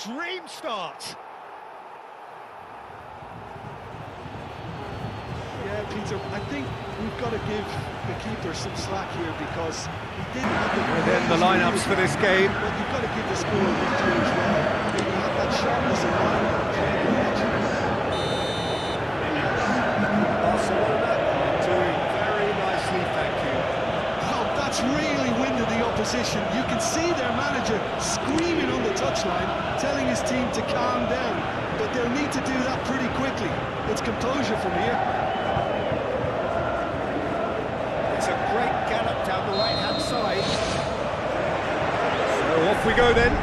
Dream start. Yeah, Peter, I think we've got to give the keeper some slack here because he didn't have the... Within the lineups for this game. But you've got to give the score a bit to as well. He had that sharpness of mind and playing the edge. Barcelona are doing very nicely, thank you. Oh, that's really winded the opposition. You can see their manager screaming on the touchline, telling his team to calm down. But they'll need to do that pretty quickly. It's composure from here. It's a great gallop down the right-hand side. So off we go then.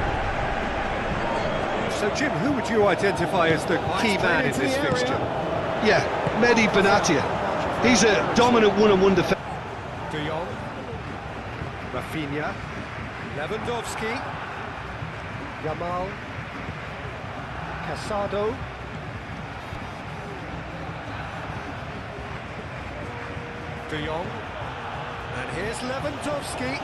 So Jim, who would you identify as the key man in this fixture? Yeah, Mehdi Benatia. He's a dominant one-on-one defender. De Jong, Rafinha, Lewandowski, Yamal, Casado, De Jong, and here's Lewandowski.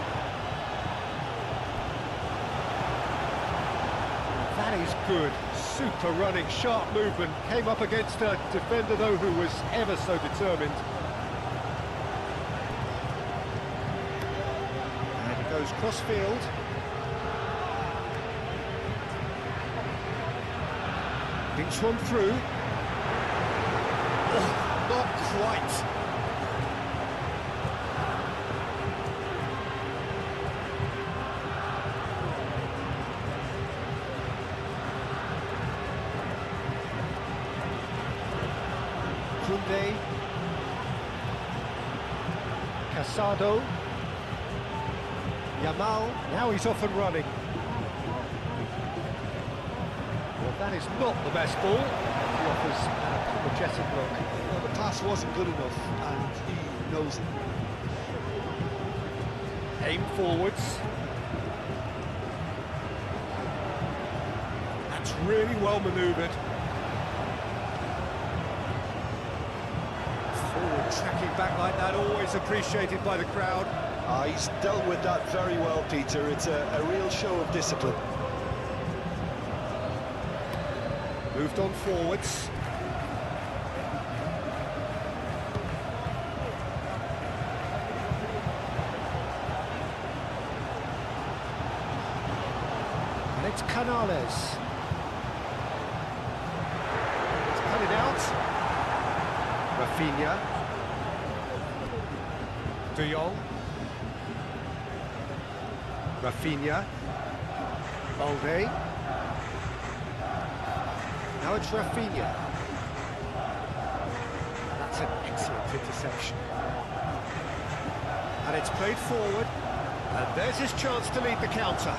That is good, super running, sharp movement. Came up against a defender though who was ever so determined. And he goes cross-field. Thinks one through. Oh, not quite. Kunde, Casado, Yamal, now he's off and running. Well, that is not the best ball. He offers an apologetic look. Well, the pass wasn't good enough, and he knows it. Aim forwards. That's really well manoeuvred. Forward tracking back like that, always appreciated by the crowd. He's dealt with that very well, Peter. It's a real show of discipline. Moved on forwards. And it's Canales. It's cut it out. Rafinha. De Jong. Rafinha. Balde. Now it's Rafinha. That's an excellent interception. And it's played forward. And there's his chance to lead the counter.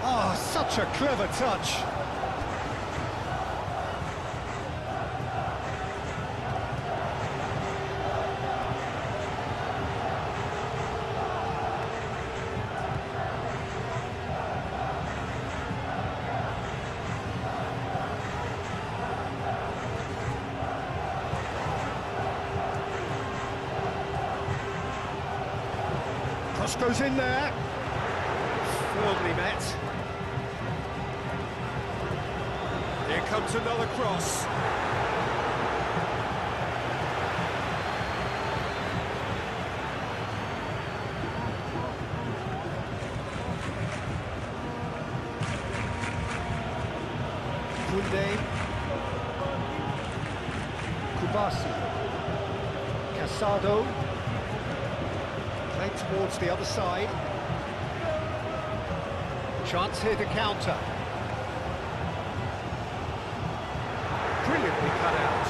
Oh, such a clever touch. Cross goes in there. Firmly met. Here comes another cross. Kunde. Kubasi. Casado. Played towards the other side. Chance here to counter. Brilliantly cut out.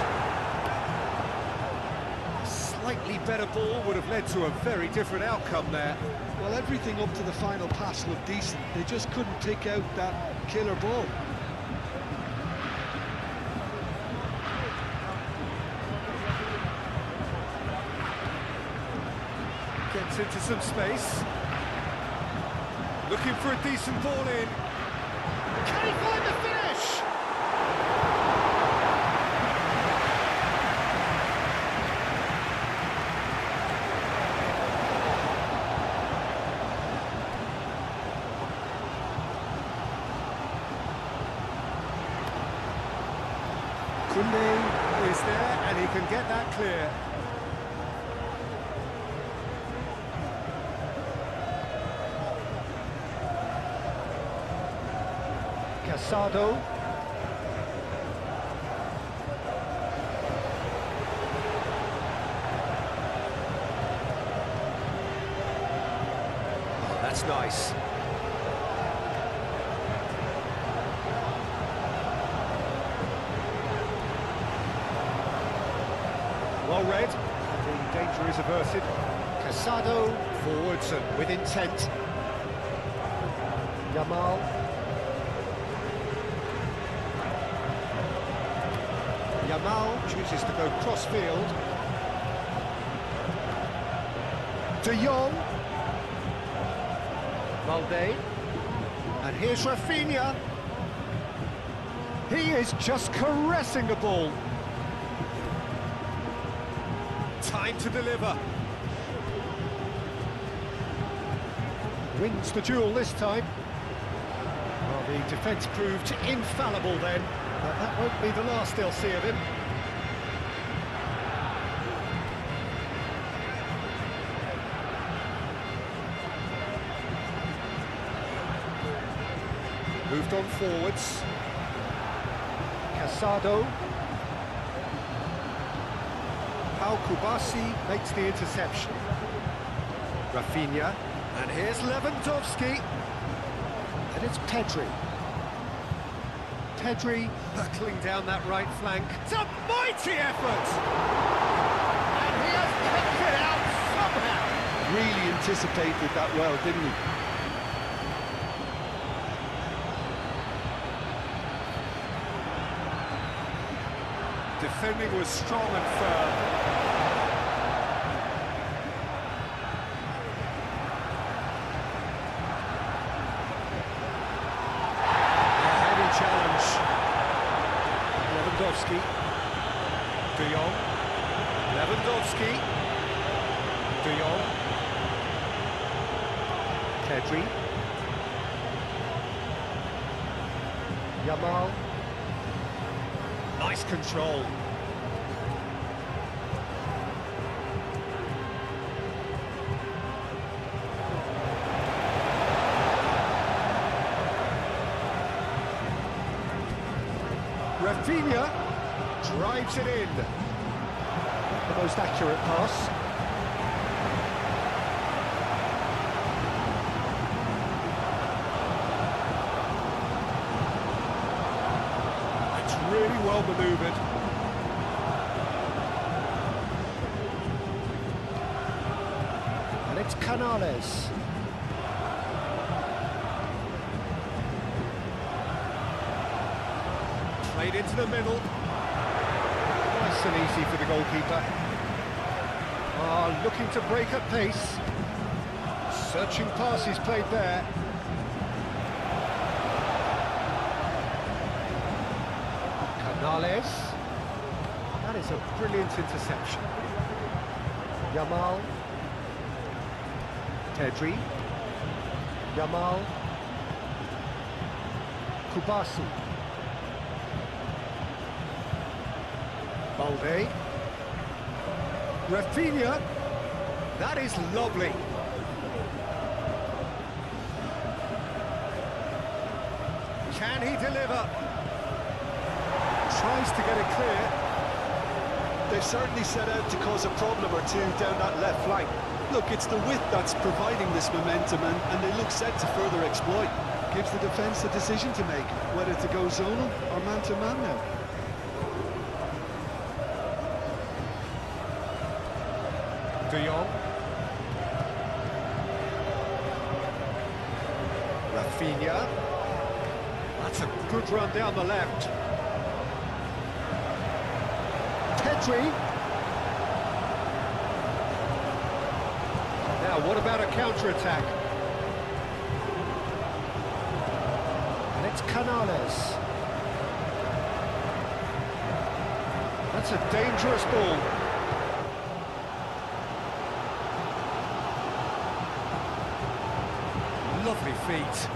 A slightly better ball would have led to a very different outcome there. Well, everything up to the final pass looked decent. They just couldn't take out that killer ball. Gets into some space. Looking for a decent ball in. Can he find the finish? Kunde is there, and he can get that clear. Casado. Oh, that's nice. Well read. The danger is averted. Casado forwards and with intent. Yamal. Yamal chooses to go cross-field. De Jong. Valde. And here's Rafinha. He is just caressing the ball. Time to deliver. Wins the duel this time. Well, the defence proved infallible then. But that won't be the last they'll see of him. Moved on forwards. Casado. Pau Kubasi makes the interception. Rafinha. And here's Lewandowski. And it's Pedri. Pedri hurtling down that right flank. It's a mighty effort! And he has kept it out somehow! Really anticipated that well, didn't he? Defending was strong and firm. Lewandowski, De Jong, Lewandowski, De Jong, Pedri, Yamal, nice control. Rafinha drives it in. The most accurate pass. It's really well manoeuvred. And it's Canales. Played into the middle. Nice and easy for the goalkeeper. Looking to break at pace. Searching passes played there. Canales. That is a brilliant interception. Yamal. Pedri. Yamal. Kubasi. Valde. Rafinha. That is lovely. Can he deliver? Tries to get it clear. They've certainly set out to cause a problem or two down that left flank. Look, it's the width that's providing this momentum, and they look set to further exploit. Gives the defence a decision to make, whether to go zonal or man-to-man now. De Jong. Rafinha. That's a good run down the left. Pedri. Now, what about a counter-attack? And it's Canales. That's a dangerous ball. Lovely feet.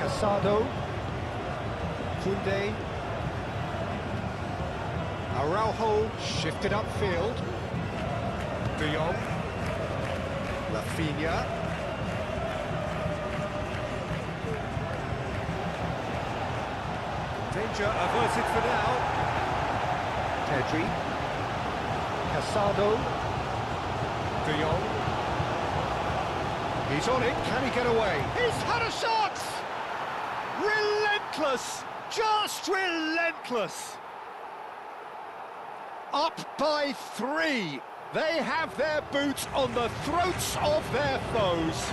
Casado, Koundé, Araujo shifted upfield, De Jong, Rafinha, danger averted for now, Pedri, Casado, De Jong, he's on it, can he get away? He's had a shot! Relentless, just relentless! Up by 3. They have their boots on the throats of their foes.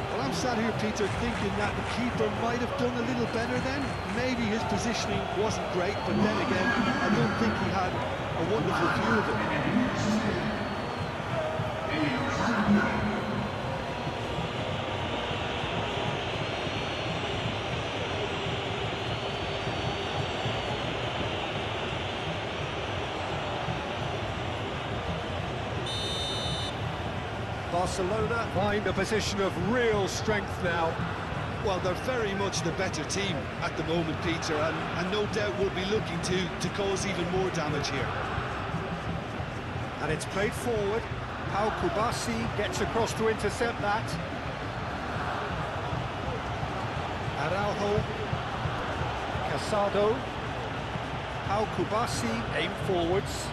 Well, I'm sat here, Peter, thinking that the keeper might have done a little better then. Maybe his positioning wasn't great, but then again, I don't think he had a wonderful view of it. Barcelona find a position of real strength now. Well, they're very much the better team at the moment, Peter, and no doubt will be looking to cause even more damage here. And it's played forward. Pau Kubasi gets across to intercept that. Araujo, Casado, Pau Kubasi aim forwards.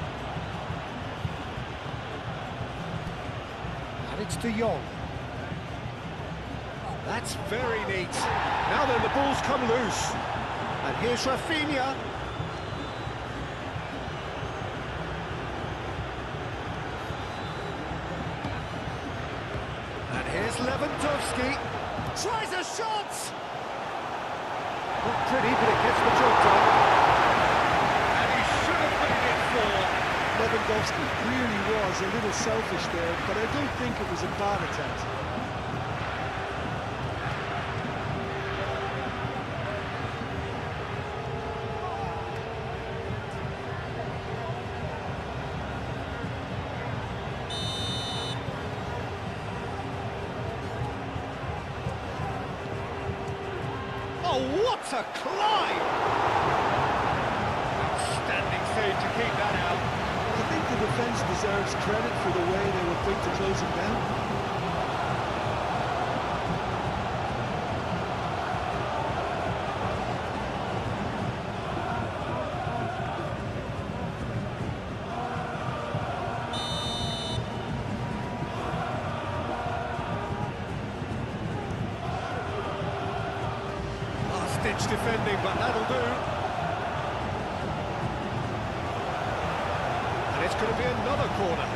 And it's De Jong. That's very neat. Now then, the ball's come loose. And here's Rafinha. And here's Lewandowski. Tries a shot! Not pretty, but it gets the job done. And he should have made it 4. Lewandowski clearly was a little selfish there, but I don't think it was a bad attempt. Oh, what a climb! Outstanding save to keep that out. I think the defence deserves credit for the way they were quick to close him down. Last-ditch defending, but that'll do. It's going to be another corner.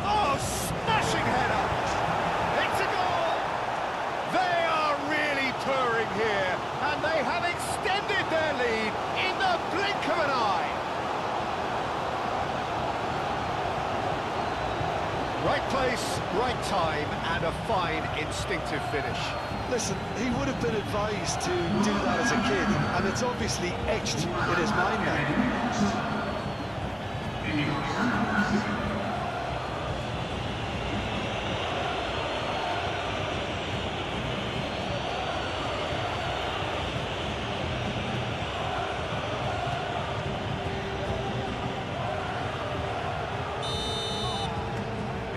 Oh, smashing header! It's a goal! They are really purring here, and they have extended their lead in the blink of an eye. Right place, right time, and a fine instinctive finish. Listen, he would have been advised to do that as a kid, and it's obviously etched in his mind now.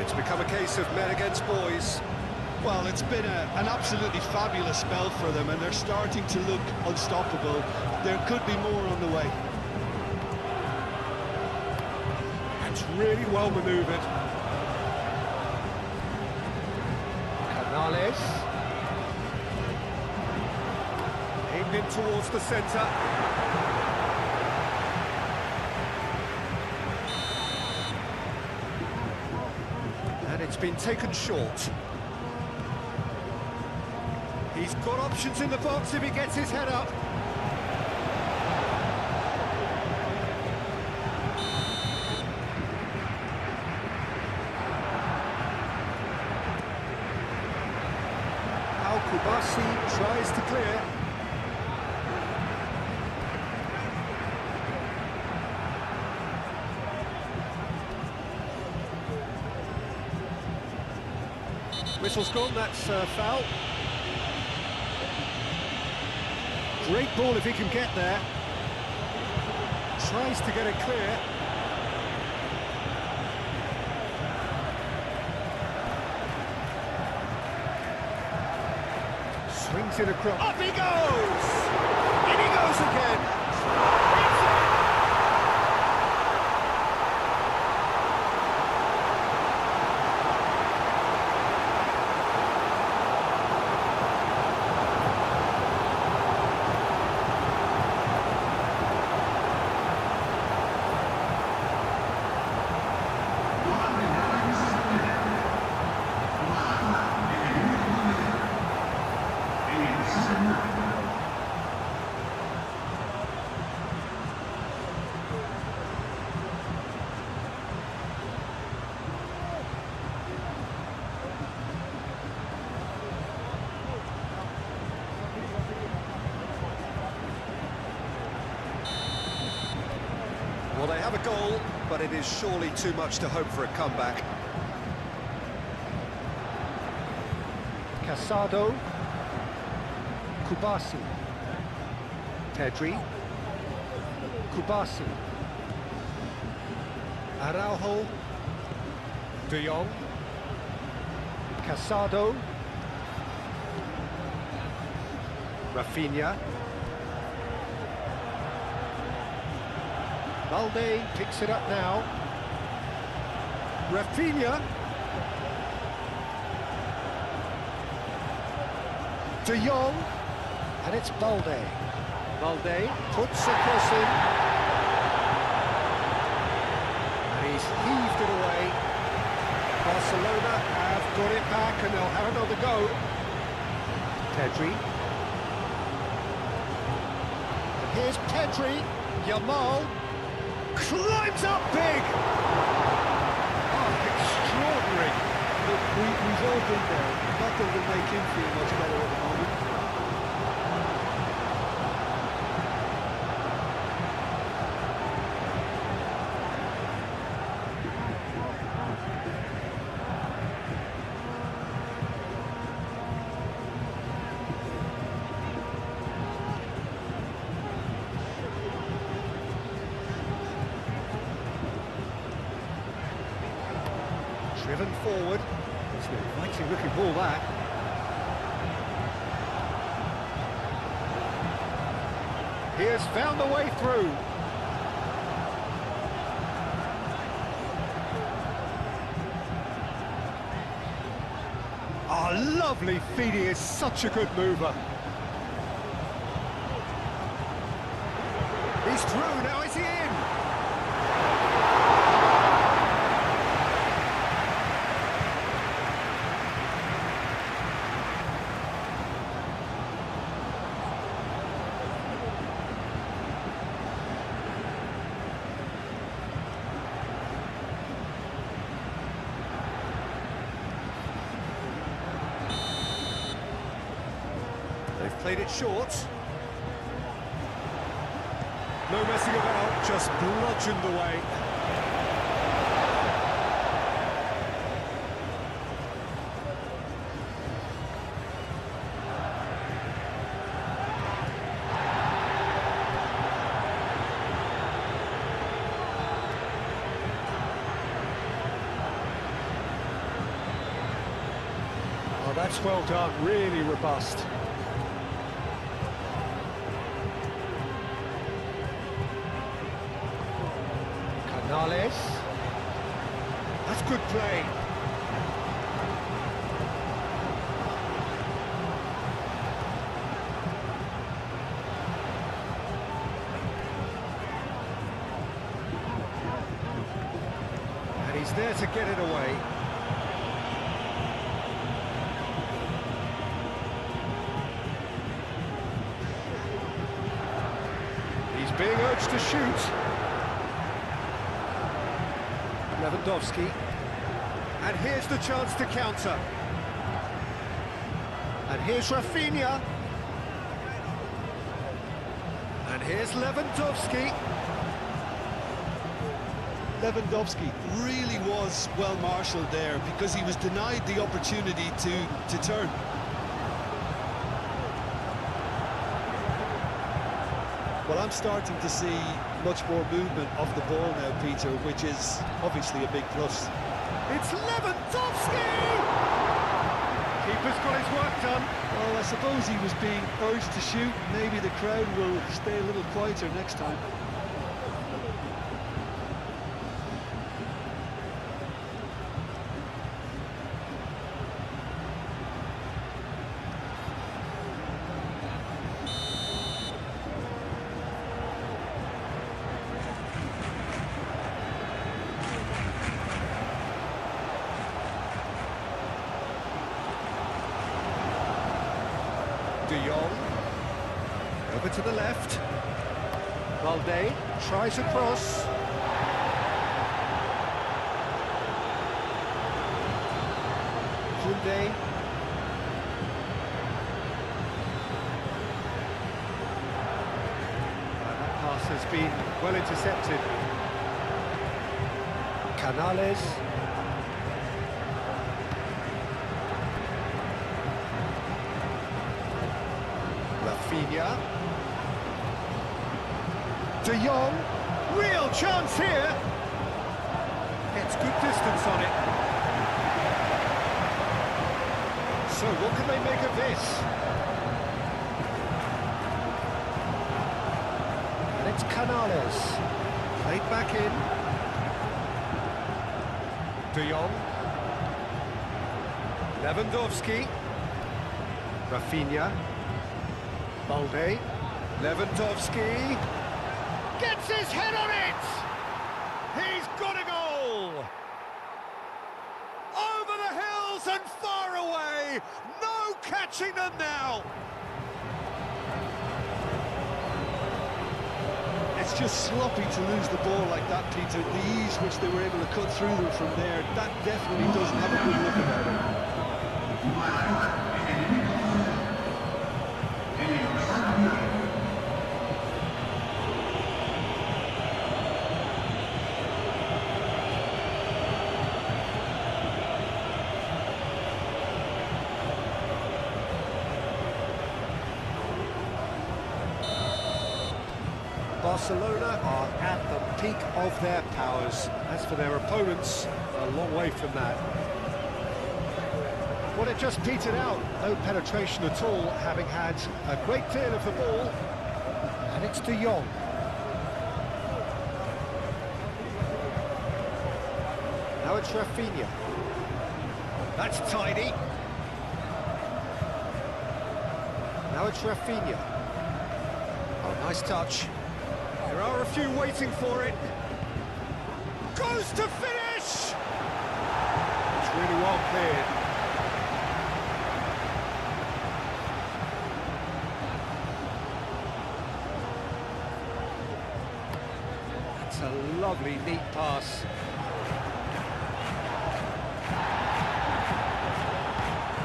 It's become a case of men against boys. Well, it's been an absolutely fabulous spell for them, and they're starting to look unstoppable. There could be more on the way. It's really well manoeuvred. Canales. Aimed in towards the centre. And it's been taken short. He's got options in the box if he gets his head up. Kubasi tries to clear. Whistle's gone, that's foul. Great ball if he can get there. Tries to get it clear. Swings it across. Up he goes! In he goes again! Well, they have a goal, but it is surely too much to hope for a comeback. Casado, Kubasi, Pedri, Kubasi, Araujo, De Jong, Casado, Rafinha. Balde picks it up now. Rafinha. De Jong. And it's Balde. Balde puts a cross in. And he's heaved it away. Barcelona have got it back and they'll have another go. Pedri. And here's Pedri. Yamal. Climbs up big! Oh, extraordinary. Look, we've all been there. Not that it'll make him feel much better at the moment. Driven forward. It's an inviting looking ball, that. He has found the way through. Oh, lovely feed. He is such a good mover. He's through, now is he in? They've played it short. No messing about, just bludgeoned away. Oh, that's well done, really robust. That's good play. And he's there to get it away. He's being urged to shoot. Lewandowski, and here's the chance to counter. And here's Rafinha. And here's Lewandowski. Lewandowski really was well marshalled there because he was denied the opportunity to turn. Well, I'm starting to see much more movement of the ball now, Peter, which is obviously a big plus. It's Lewandowski! Keeper's got his work done. Well, I suppose he was being urged to shoot. Maybe the crowd will stay a little quieter next time. De Jong, over to the left. Balde tries a cross. Koundé. That pass has been well intercepted. Canales. Rafinha. De Jong, real chance here. Gets good distance on it. So what can they make of this? And it's Canales. Played back in. De Jong. Lewandowski. Rafinha. Balde, Lewandowski, gets his head on it! He's got a goal! Over the hills and far away! No catching them now! It's just sloppy to lose the ball like that, Peter. The ease which they were able to cut through them from there, that definitely doesn't have a good look about it. Barcelona are at the peak of their powers. As for their opponents, a long way from that. Well, it just petered out. No penetration at all, having had a great deal of the ball. And it's De Jong. Now it's Rafinha. That's tidy. Now it's Rafinha. Oh, nice touch. There are a few waiting for it. Goes to finish! It's really well cleared. That's a lovely, neat pass.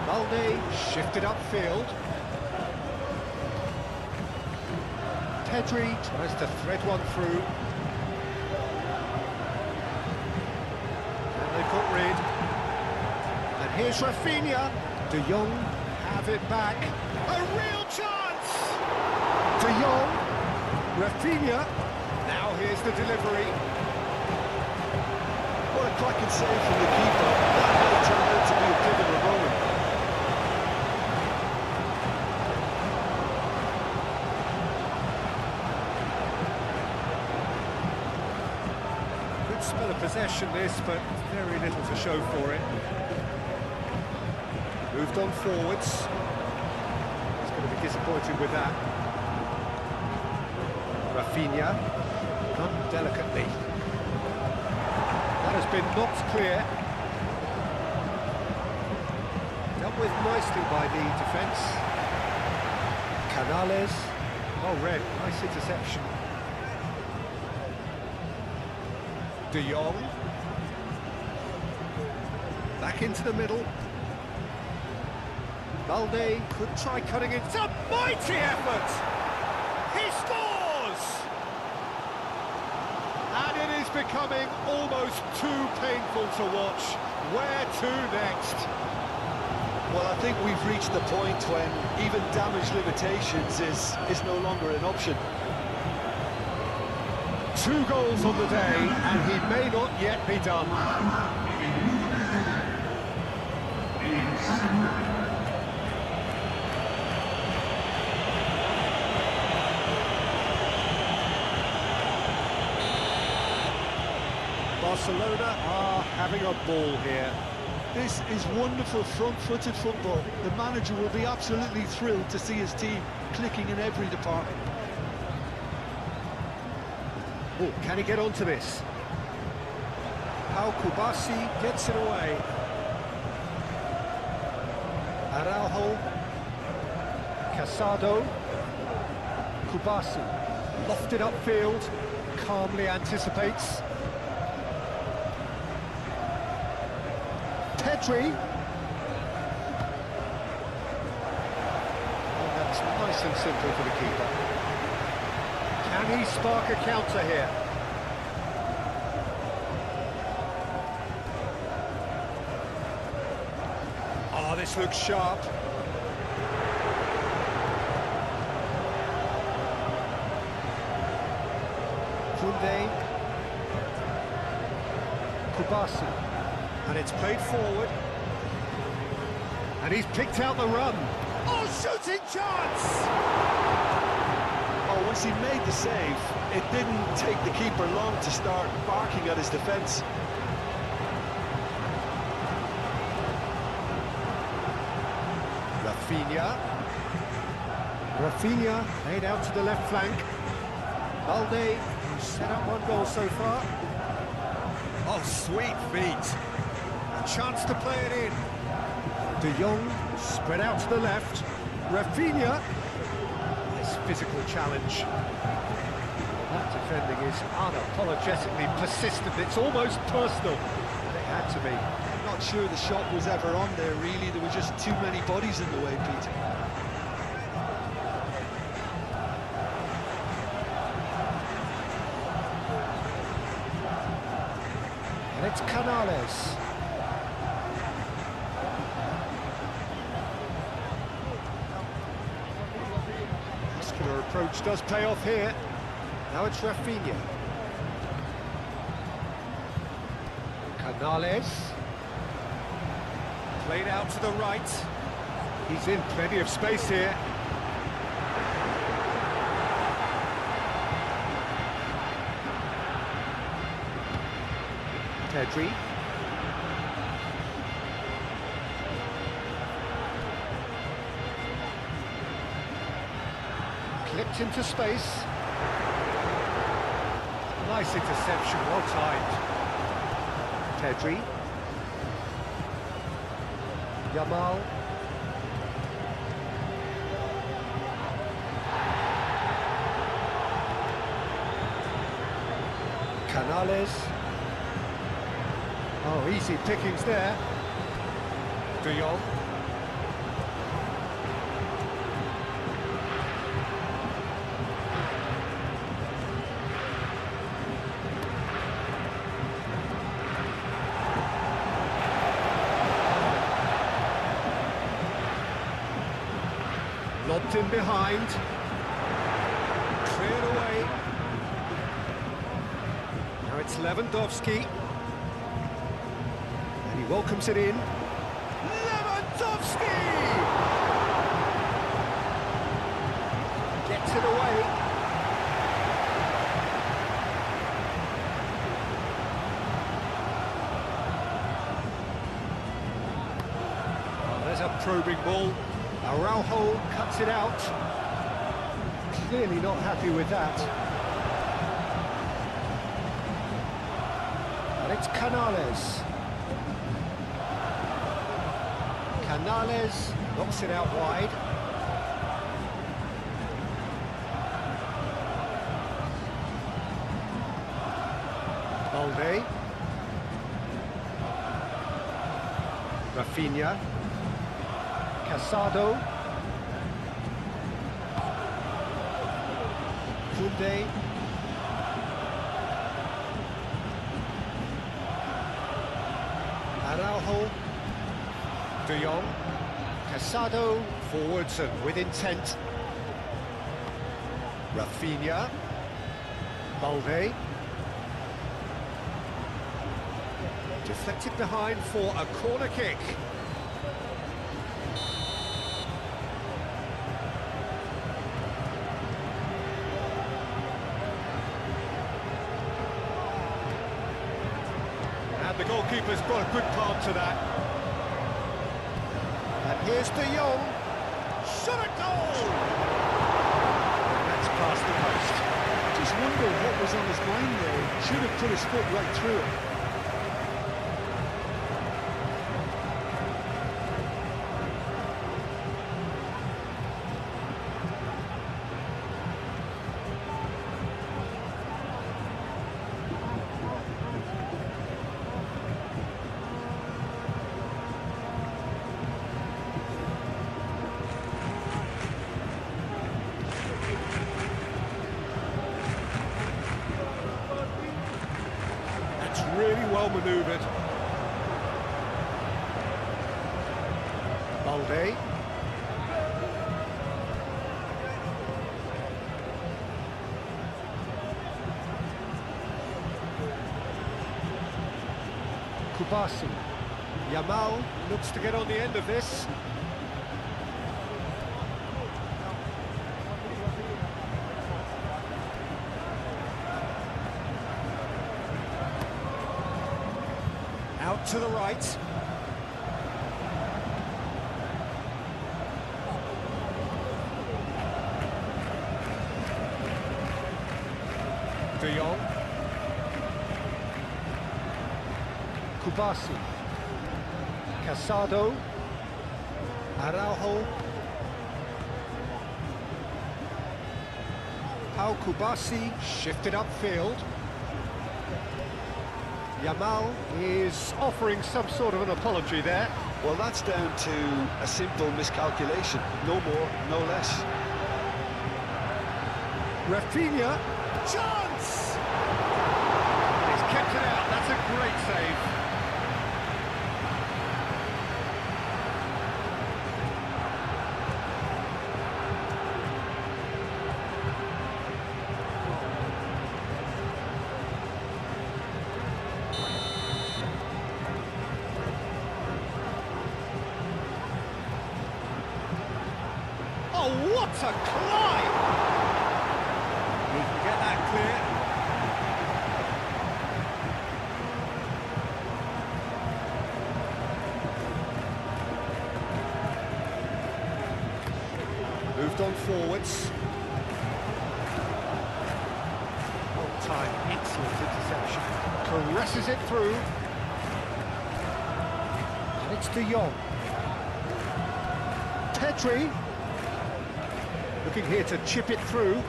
Balde shifted upfield. Pedri tries to thread one through. And they've got rid. And here's Rafinha. De Jong have it back. A real chance! De Jong. Rafinha. Now here's the delivery. What a cracking save from the keeper. That might turn out to be a pivotal moment. Spell of possession this, but very little to show for it. Moved on forwards. He's going to be disappointed with that. Rafinha, done delicately. That has been knocked clear. Dealt with nicely by the defence. Canales. Oh, red, nice interception. De Jong. Back into the middle. Balde could try cutting it. It's a mighty effort! He scores! And it is is becoming almost too painful to watch. Where to next? Well, I think we've reached the point when even damage limitations is no longer an option. 2 goals on the day, and he may not yet be done. Barcelona are having a ball here. This is wonderful front-footed football. The manager will be absolutely thrilled to see his team clicking in every department. Oh, can he get onto this? How Kubasi gets it away. Araujo. Casado. Kubasi. Lofted upfield. Calmly anticipates. Pedri. Oh, that's nice and simple for the keeper. Can he spark a counter here? Oh, this looks sharp. Koundé. Kubasi. And it's played forward. And he's picked out the run. Oh, shooting chance! Oh, once he made the save, it didn't take the keeper long to start barking at his defence. Rafinha laid out to the left flank. Balde, who's set up 1 goal so far. Oh, sweet feet. A chance to play it in. De Jong spread out to the left. Rafinha. Nice physical challenge. That defending is unapologetically persistent. It's almost personal. It had to be. Not sure the shot was ever on there, really. There were just too many bodies in the way, Pete. And it's Canales. Muscular approach does pay off here. Now it's Rafinha. Canales. Played out to the right. He's in plenty of space here. Pedri. Clipped into space. Nice interception, well timed. Pedri. Yamal. Canales. Oh, easy pickings there. De Jong. Lobbed in behind. Cleared away. Now it's Lewandowski. And he welcomes it in. Lewandowski! Gets it away. Oh, there's a probing ball. Araujo cuts it out. Clearly not happy with that. And it's Canales. Canales knocks it out wide. Balde. Rafinha. Casado. Koundé. Araujo. De Jong. Casado forwards and with intent. Rafinha. Balde. Deflected behind for a corner kick. And the goalkeeper's brought a good calm to that. And here's De Jong. Shot a goal! That's past the post. I just wonder what was on his mind there. Should have put his foot right through it. Really well manoeuvred. Balde. Kubasi. Yamal looks to get on the end of this. Out to the right. De Jong. Kubasi. Casado. Araujo. Pau Kubasi shifted upfield. Yamal is offering some sort of an apology there. Well, that's down to a simple miscalculation. No more, no less. Rafinha. Chance! He's kept it out. That's a great save. Oh, what a climb! He can get that clear. Moved on forwards. Long time, excellent interception. Caresses it through. And it's De Jong. Pedri. Looking here to chip it through.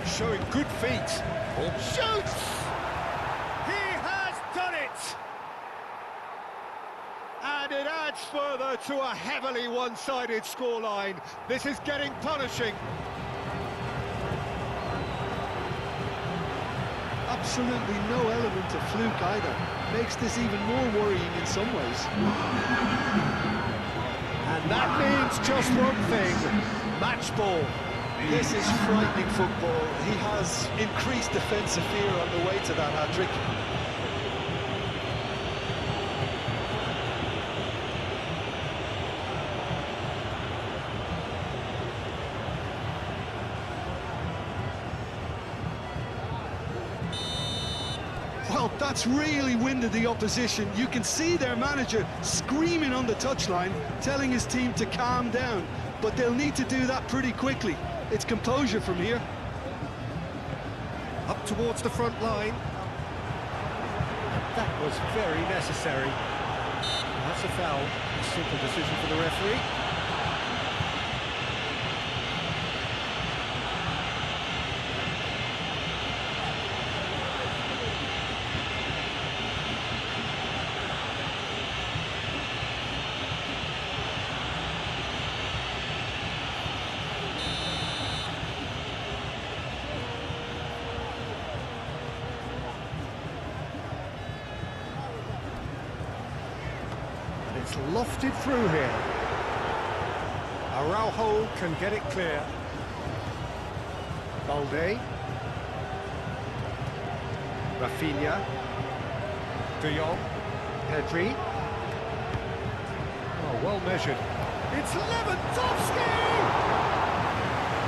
Showing good feet. Oh, shoots! He has done it! And it adds further to a heavily one-sided scoreline. This is getting punishing. Absolutely no element of fluke either. Makes this even more worrying in some ways. And that means just one thing, match ball. This is frightening football. He has increased defensive fear on the way to that hat-trick. Well, that's really winded the opposition. You can see their manager screaming on the touchline, telling his team to calm down. But they'll need to do that pretty quickly. It's composure from here. Up towards the front line. That was very necessary. That's a foul. A simple decision for the referee. It's lofted through here. Araujo can get it clear. Balde. Rafinha. De Jong. Pedri. Oh, well measured. It's Lewandowski!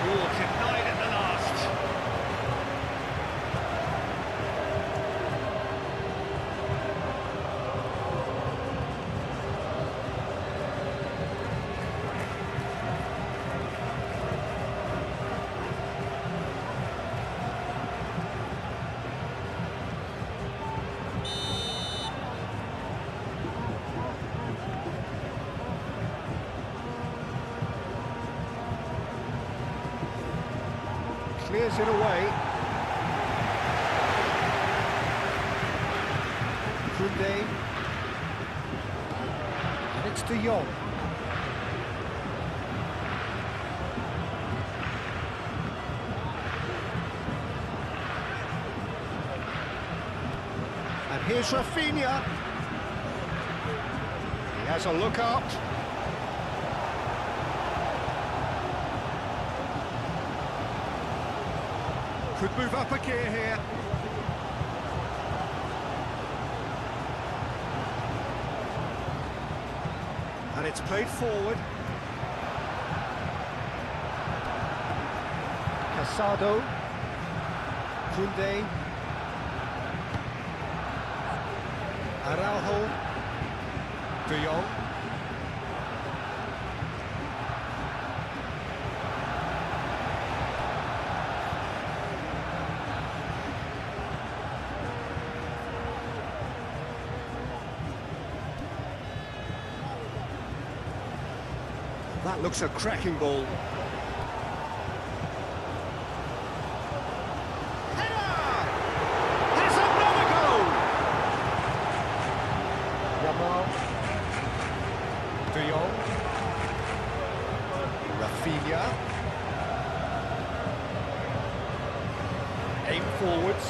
Oh, denied at the last. Clears it away. Koundé. And it's De Jong. And here's Rafinha. He has a look up. Could move up a gear here. And it's played forward. Casado. Koundé. Araujo. De Jong. That looks a cracking ball. Header! There's another goal! Yamal. De Jong. Rafinha. Aim forwards.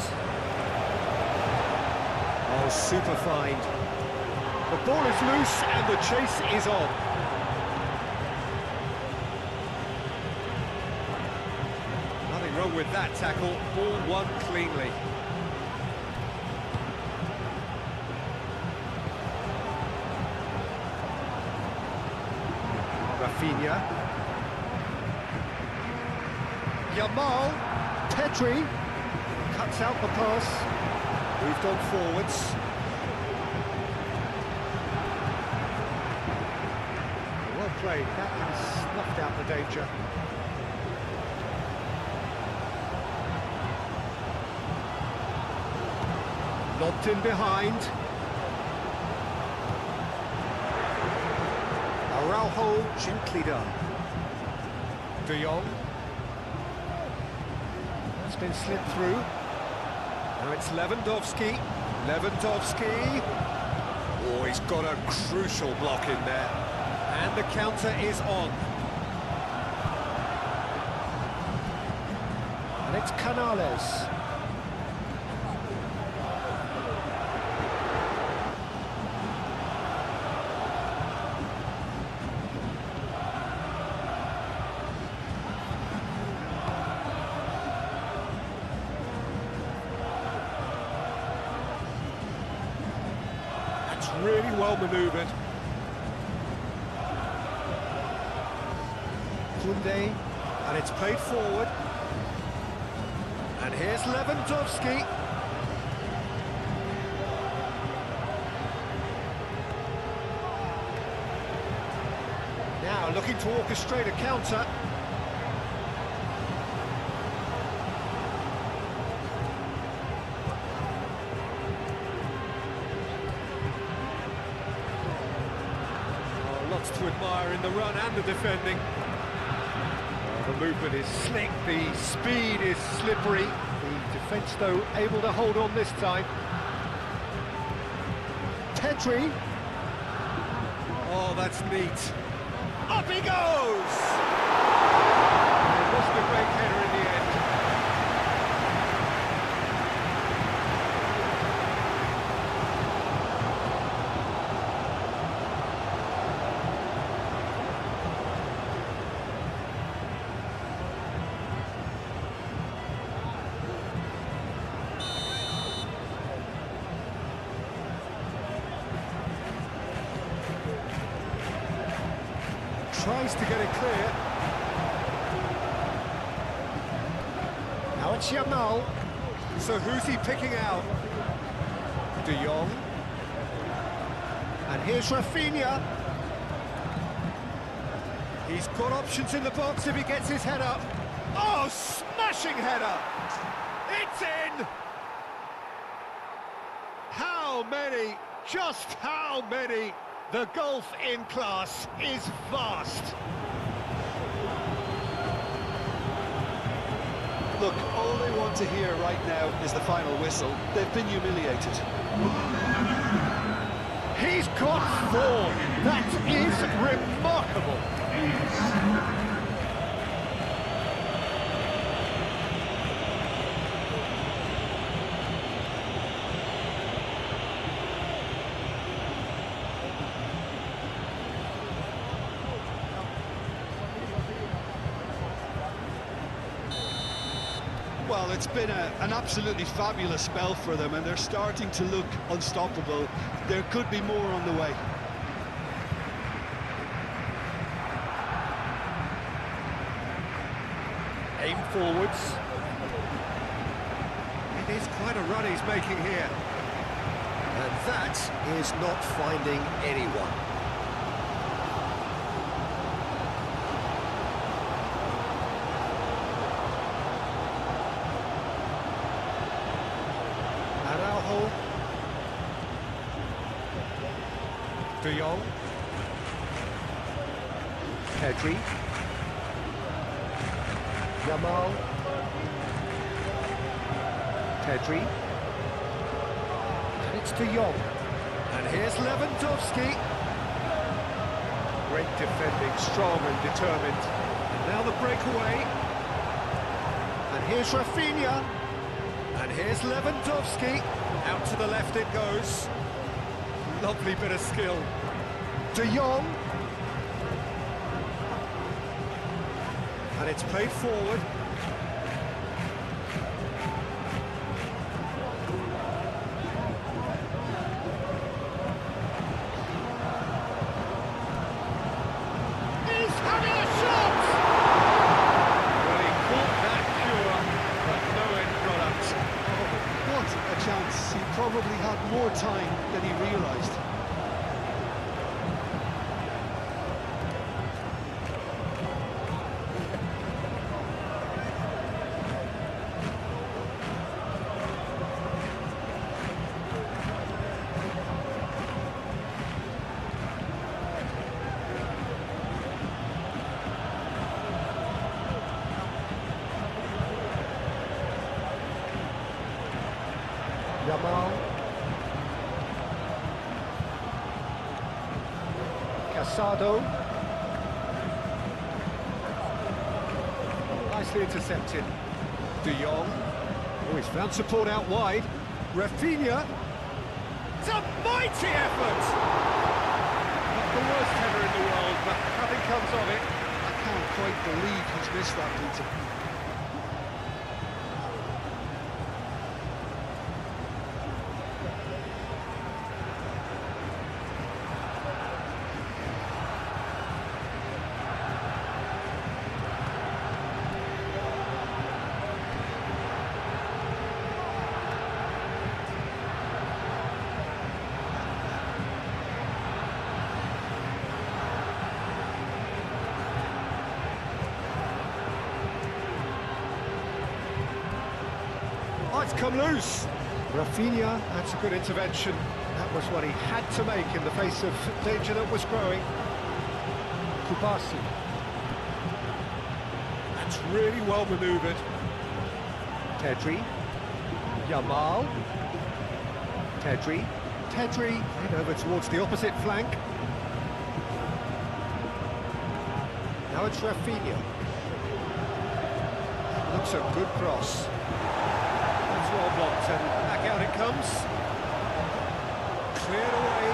Oh, super find. The ball is loose and the chase is on. Wrong with that tackle, ball won cleanly. Rafinha. Yamal. Pedri. Cuts out the pass. Moved on forwards. Well played, that has snuffed out the danger. Lobbed in behind. Araujo, gently done. De Jong. That's been slipped through. Now it's Lewandowski. Lewandowski. Oh, he's got a crucial block in there. And the counter is on. And it's Canales. Really well manoeuvred. Koundé, and it's played forward. And here's Lewandowski. Now looking to orchestrate a counter. Lots to admire in the run and the defending. The movement is slick, the speed is slippery. The defence, though, able to hold on this time. Pedri. Oh, that's neat. Up he goes! It wasn't a great header in the end. tries to get it clear. Now it's Yamal. So who's he picking out? De Jong. And here's Rafinha. He's got options in the box if he gets his head up. Oh, smashing header! It's in! How many? Just how many? The gulf in class is vast. Look, all they want to hear right now is the final whistle. They've been humiliated. He's got four. That is remarkable. Well, it's been an absolutely fabulous spell for them, and they're starting to look unstoppable. There could be more on the way. Aim forwards. It is quite a run he's making here. And that is not finding anyone. Araujo. De Jong. Pedri. Yamal. Pedri. And it's De Jong. And here's Lewandowski. Great defending, strong and determined. And now the breakaway. And here's Rafinha. And here's Lewandowski. Out to the left it goes. Lovely bit of skill. De Jong. And it's played forward. He's having a shot! Well, he caught that pure, but no end product. Oh, what a chance. He probably had more time than he realised. Yamal. Casado. Nicely intercepted. De Jong. Oh, he's found support out wide. Rafinha. It's a mighty effort! Not the worst header in the world, but nothing comes of it. I can't quite believe he's missed that, Peter. Oh, it's come loose. Rafinha, that's a good intervention. That was what he had to make in the face of danger that was growing. Kubasi. That's really well manoeuvred. Pedri. Yamal. Pedri. Pedri. And over towards the opposite flank. Now it's Rafinha. Looks a good cross. Well blocked, and back out it comes. Cleared away.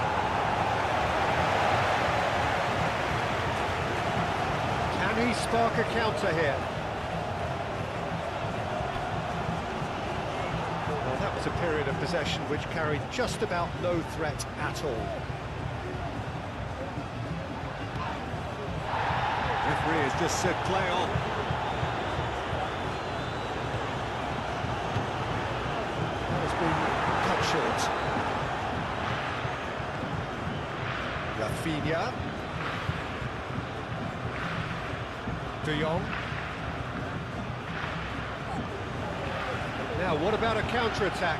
Can he spark a counter here? Well, that was a period of possession which carried just about no threat at all. referee has just said play on. Has been cut short. Rafinha. De Jong. Now, what about a counter-attack?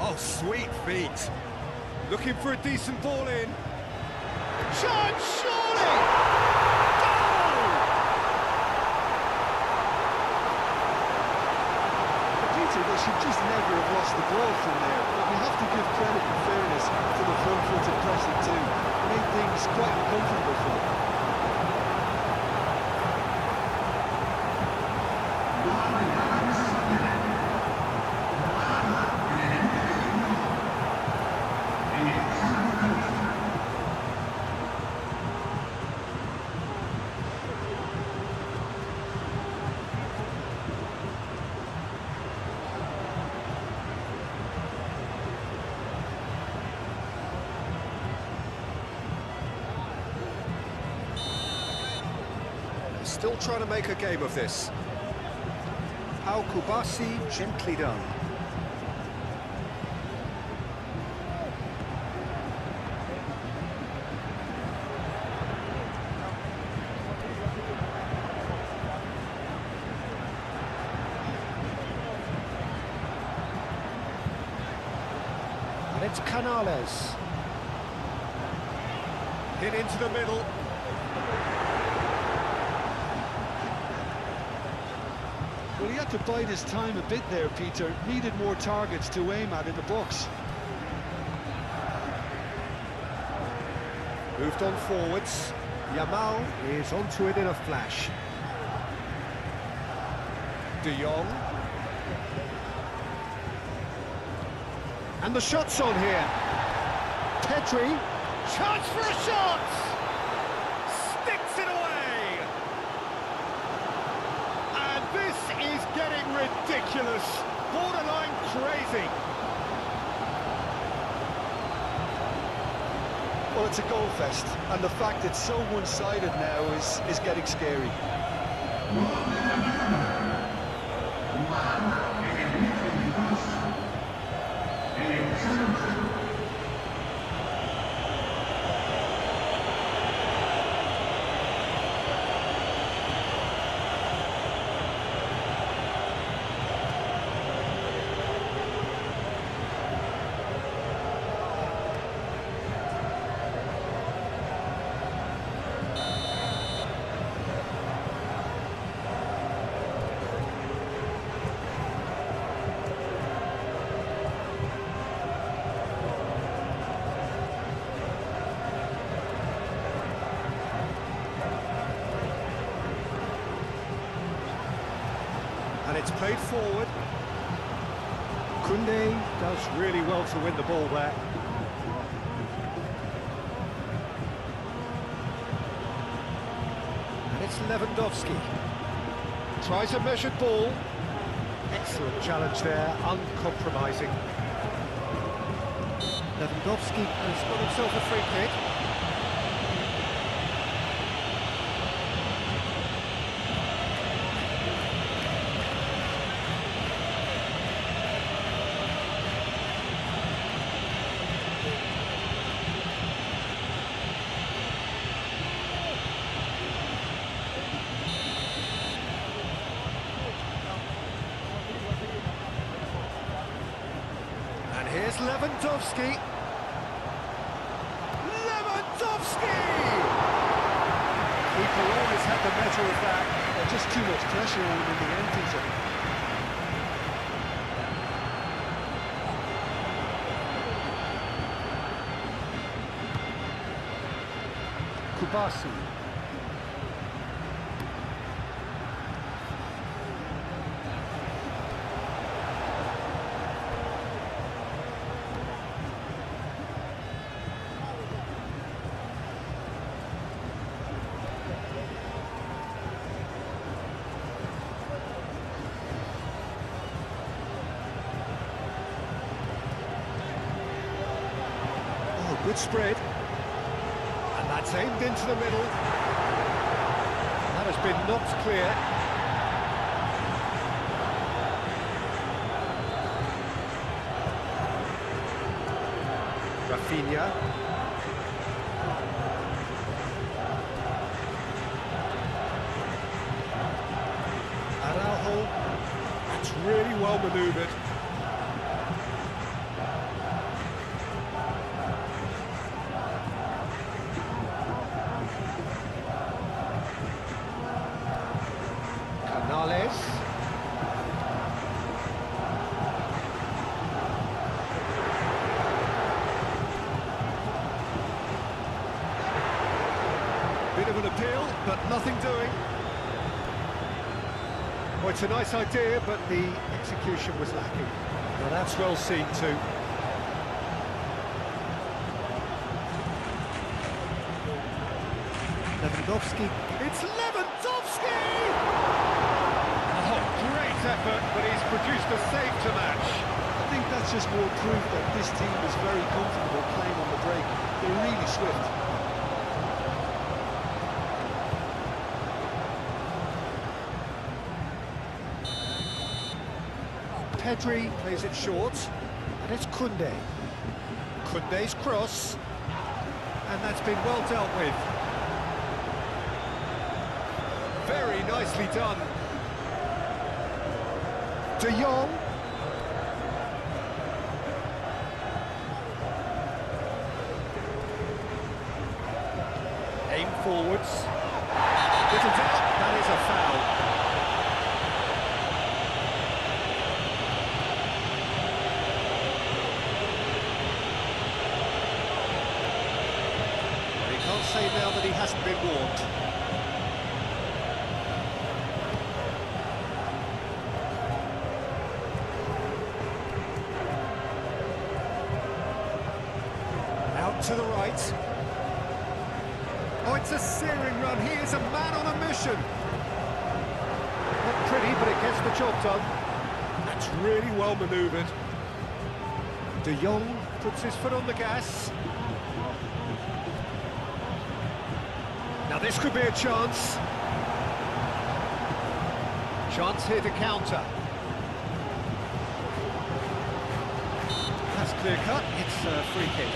Oh, sweet feet. Looking for a decent ball in. Chance, surely! Goal! Peter, they should just never have lost the ball from there. But we have to give credit and fairness to the front-footed pressing too. Made things quite uncomfortable for them. Still trying to make a game of this. How Kubasi gently done. And it's Canales. Hit into the middle. Well, he had to bide his time a bit there, Peter. Needed more targets to aim at in the box. Moved on forwards. Yamal is onto it in a flash. De Jong. And the shot's on here. Pedri. Chance for a shot! Sticks it away! And this is getting ridiculous. Borderline crazy. Well, it's a goal fest, and the fact it's so one-sided now is getting scary. And it's played forward. Koundé does really well to win the ball there. And it's Lewandowski. Tries a measured ball. Excellent challenge there, uncompromising. Lewandowski has got himself a free kick. Here's Lewandowski. Lewandowski! Keeper always had the measure of that. Well, just too much pressure on him in the end, Peter. Kubasi. spread. And that's aimed into the middle. That has been knocked clear. Rafinha. Araujo. That's really well manoeuvred. Bit of an appeal, but nothing doing. Well, it's a nice idea, but the execution was lacking. Now that's well seen too. Lewandowski. It's Lewandowski! Oh, great effort, but he's produced a save to match. I think that's just more proof that this team is very comfortable playing on the break. They're really swift. Pedri plays it short, and it's Koundé. Koundé's cross, and that's been well dealt with. Very nicely done. De Jong. Aim forwards. Little doubt, that is a foul. Say now that he hasn't been warned. Out to the right. Oh, it's a searing run. He is a man on a mission. Not pretty, but it gets the job done. That's really well manoeuvred. De Jong puts his foot on the gas. Now this could be a chance. Chance here to counter. That's clear cut. It's a free kick.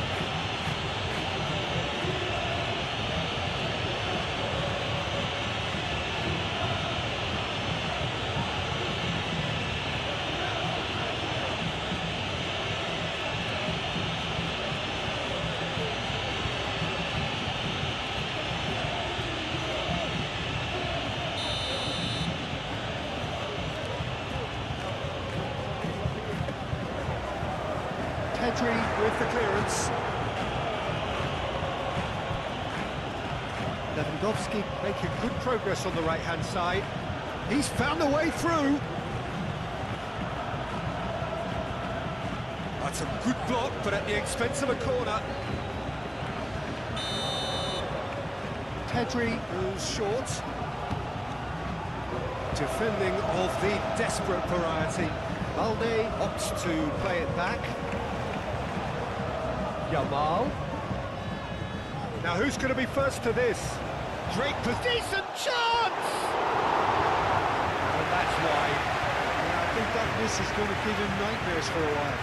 Pedri with the clearance. Lewandowski making good progress on the right-hand side. He's found a way through. That's a good block, but at the expense of a corner. Pedri moves short. Defending of the desperate variety. Balde opts to play it back. Yamal. Now who's going to be first to this? Great decent chance! And that's why. Yeah, I think that miss is going to give him nightmares for a while.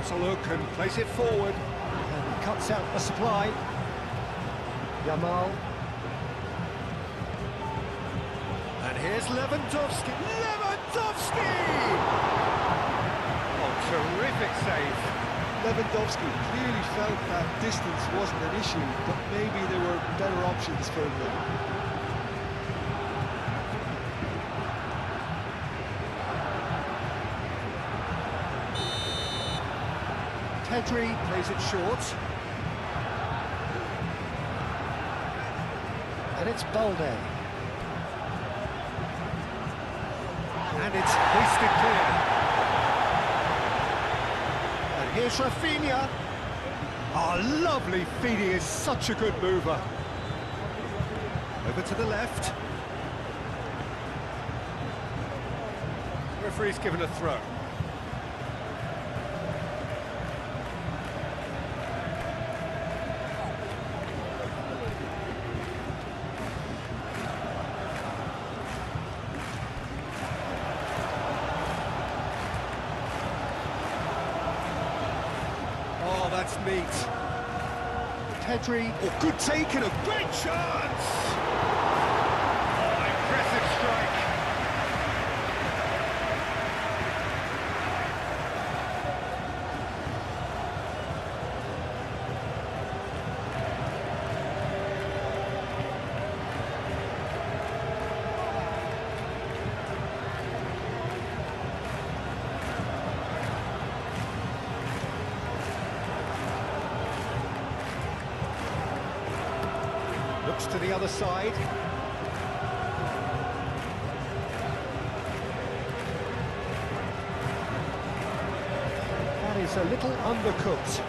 A look and plays it forward and cuts out the supply. Yamal. And here's Lewandowski. Lewandowski! Oh, terrific save. Lewandowski clearly felt that distance wasn't an issue, but maybe there were better options for him there. Pedri plays it short. And it's Balde. And it's hoisted clear. And here's Rafinha. Oh, lovely feed, he is such a good mover. Over to the left. Referee's given a throw. Oh, that's neat. Pedri, oh, good take and a great chance! Oh, impressive strike. Looks to the other side. That is a little undercooked.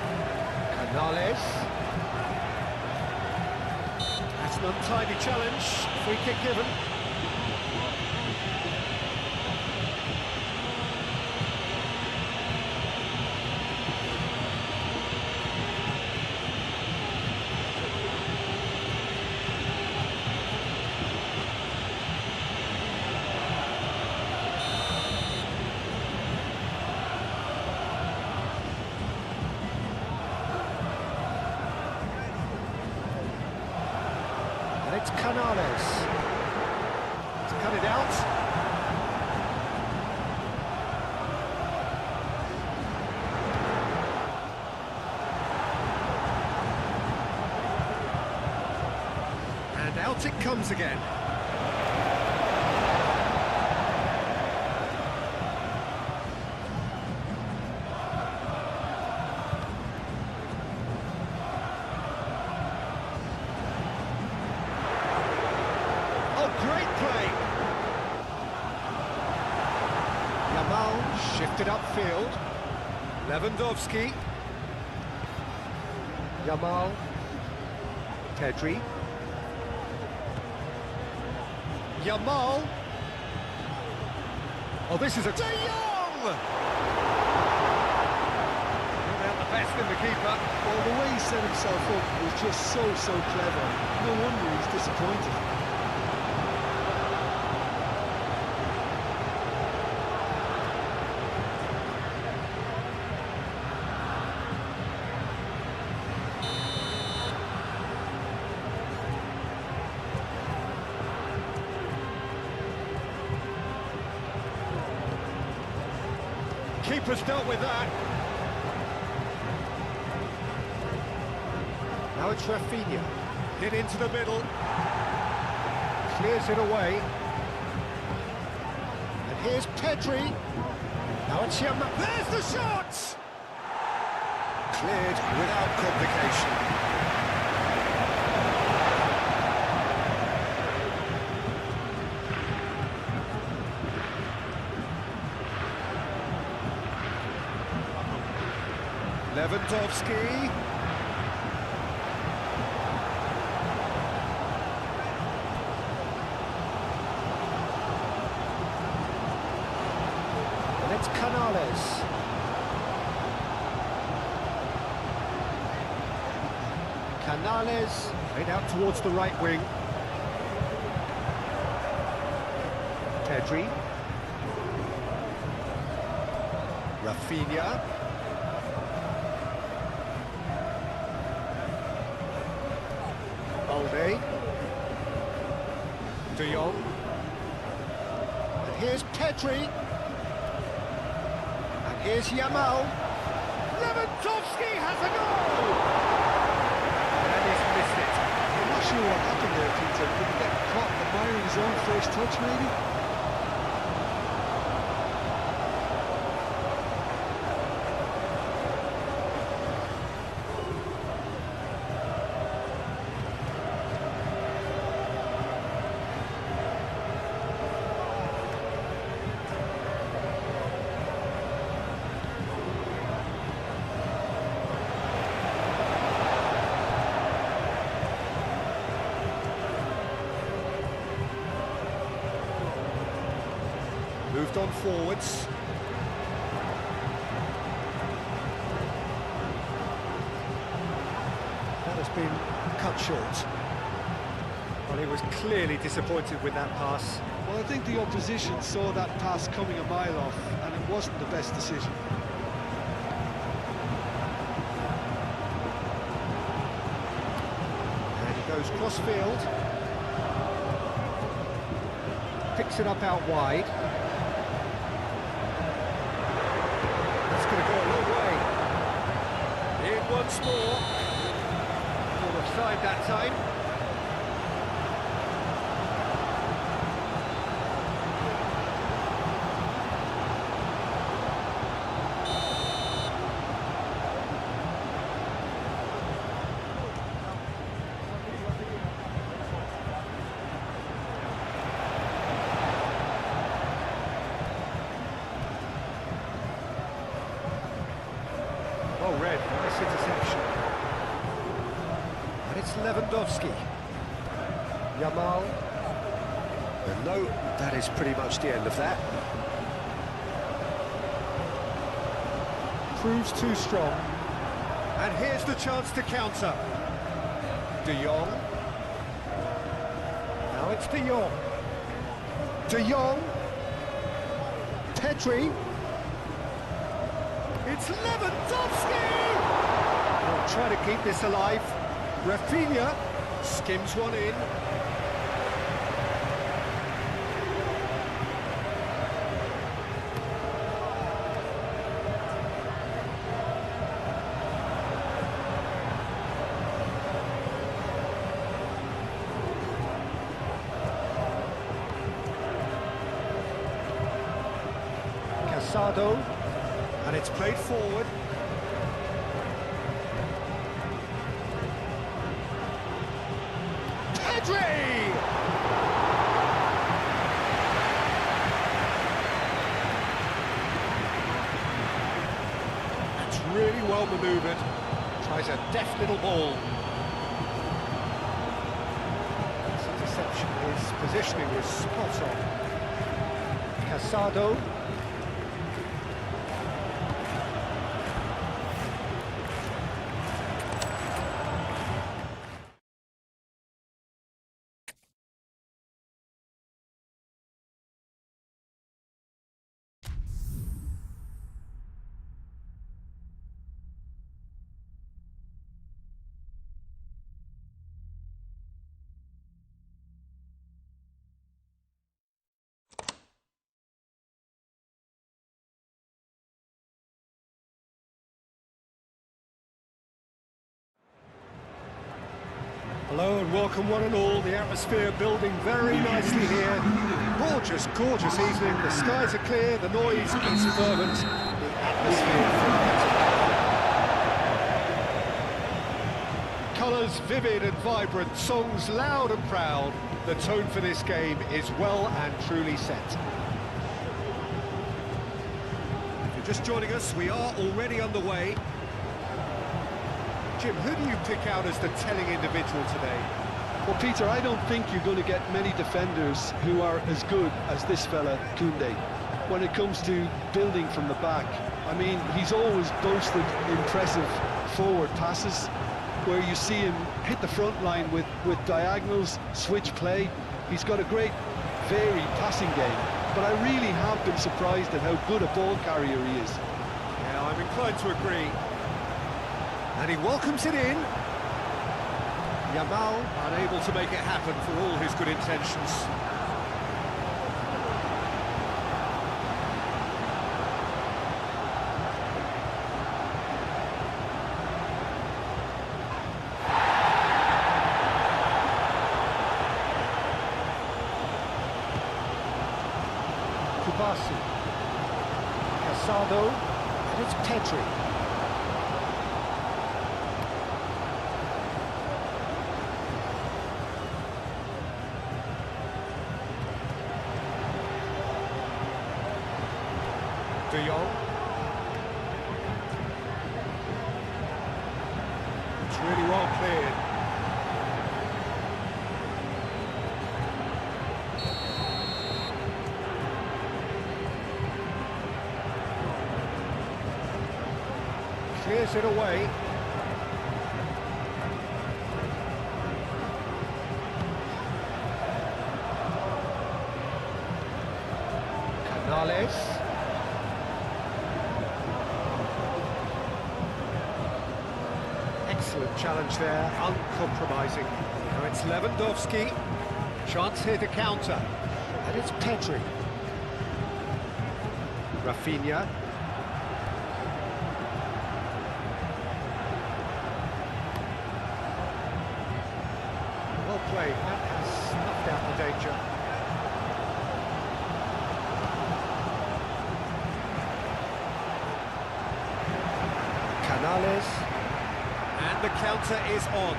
Canales. That's an untidy challenge. Free kick given. And it's Canales. To cut it out. And out it comes again. Great play. Yamal shifted upfield. Lewandowski. Yamal. Pedri. Yamal. Oh, this is a De Jong! Not out the best in the keeper. Well, the way he set himself up was just so clever. No wonder he's disappointed. Keeper's dealt with that. Now it's Rafinha. Hit into the middle. Clears it away. And here's Pedri. Now it's Yamal. There's the shot! Cleared without complication. Lewandowski. And it's Canales. Canales played out towards the right wing. Pedri. Rafinha. De Jong. And here's Pedri. And here's Yamal. Lewandowski has a goal! And he's missed it. I'm not sure what happened there, Peter. Did he get caught admiring his own first touch, maybe? Moved on forwards. That has been cut short. Well, he was clearly disappointed with that pass. Well, I think the opposition saw that pass coming a mile off, and it wasn't the best decision. And he goes cross-field. Picks it up out wide. That's going to go a long way. In once more. Not offside that time. Well read, nice interception. And it's Lewandowski. Yamal. And no, that is pretty much the end of that. Proves too strong. And here's the chance to counter. De Jong. Now it's De Jong. De Jong. Pedri. It's Lewandowski! They'll try to keep this alive. Rafinha skims one in. Casado. And it's played forward. Pedri! That's really well manoeuvred. Tries a deft little ball. This interception, his positioning was spot on. Casado. Hello and welcome one and all. The atmosphere building very nicely here. Gorgeous, gorgeous evening. The skies are clear, the noise is fervent. The atmosphere fervent. Colours vivid and vibrant, songs loud and proud. The tone for this game is well and truly set. If you're just joining us, we are already underway. Jim, who do you pick out as the telling individual today? Well, Peter, I don't think you're going to get many defenders who are as good as this fella, Koundé, when it comes to building from the back. I mean, he's always boasted impressive forward passes, where you see him hit the front line with diagonals, switch play. He's got a great, varied passing game, but I really have been surprised at how good a ball carrier he is. Yeah, I'm inclined to agree. And he welcomes it in. Yamal unable to make it happen for all his good intentions. Kubasi. Casado. And it's Pedri. De Jong. It's really well cleared. Clears it away. Canales. Excellent challenge there, uncompromising. Now it's Lewandowski. Chance here to counter. And it's Pedri. Rafinha. Well played, that has snuffed out the danger. Canales. And the counter is on.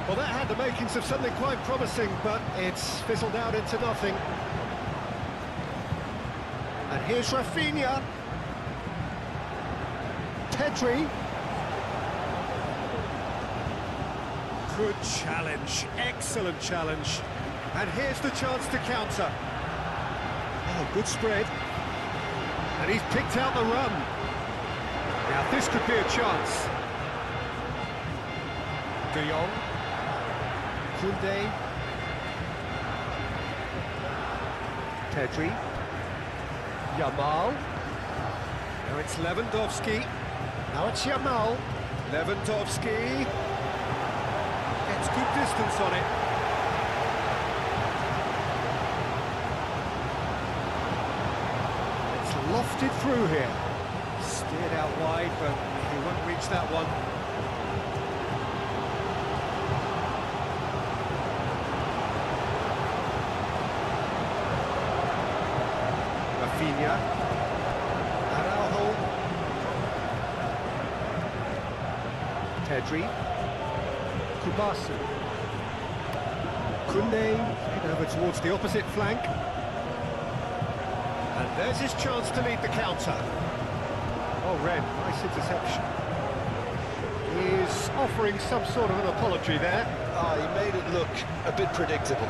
Well, that had the makings of something quite promising, but it's fizzled out into nothing. And here's Rafinha. Pedri. Good challenge, excellent challenge. And here's the chance to counter. Oh, good spread. And he's picked out the run. Now this could be a chance. De Jong. Koundé. Pedri. Yamal. Now it's Lewandowski. Now it's Yamal. Lewandowski. Gets good distance on it. It's lofted through here. Steered out wide, but he won't reach that one. Rafinha. Araujo. Pedri. Kubasu. Koundé, head over towards the opposite flank. And there's his chance to lead the counter. Oh, Red, nice interception. He's offering some sort of an apology there. Oh, he made it look a bit predictable.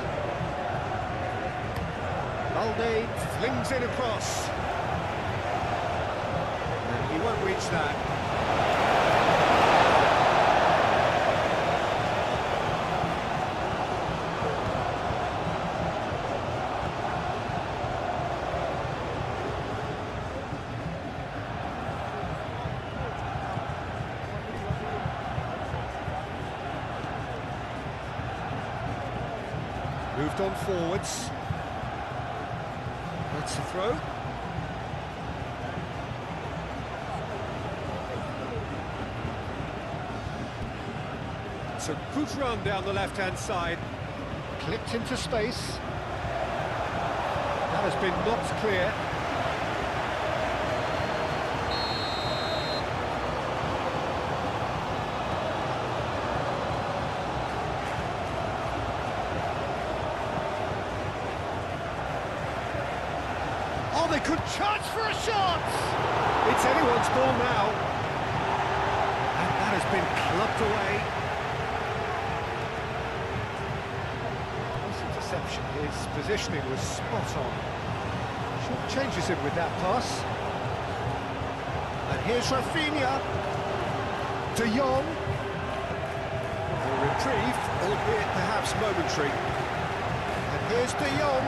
Balde flings it across. And he won't reach that. Moved on forwards. That's a throw. It's a good run down the left-hand side. Clipped into space. That has been knocked clear. Oh, they could charge for a shot! It's anyone's ball now. And that has been clubbed away. Nice interception. His positioning was spot on. Short changes him with that pass. And here's Rafinha. De Jong. A reprieve, albeit perhaps momentary. And here's De Jong.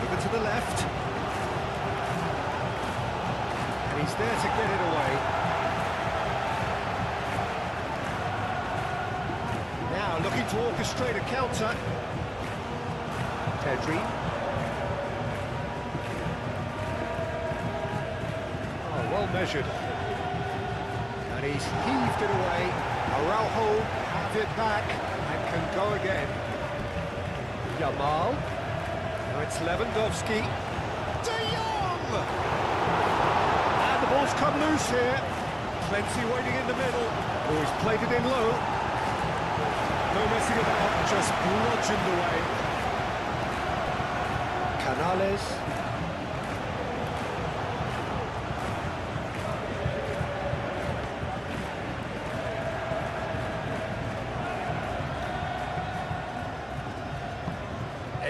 Over to the left. He's there to get it away. Now looking to orchestrate a counter. Pedri. Oh, well measured. And he's heaved it away. Araujo have it back and can go again. Yamal. Now it's Lewandowski. De Jong! The ball's come loose here. Plenty waiting in the middle. Oh, he's played it in low. No messing about, just bludgeoned away. Canales.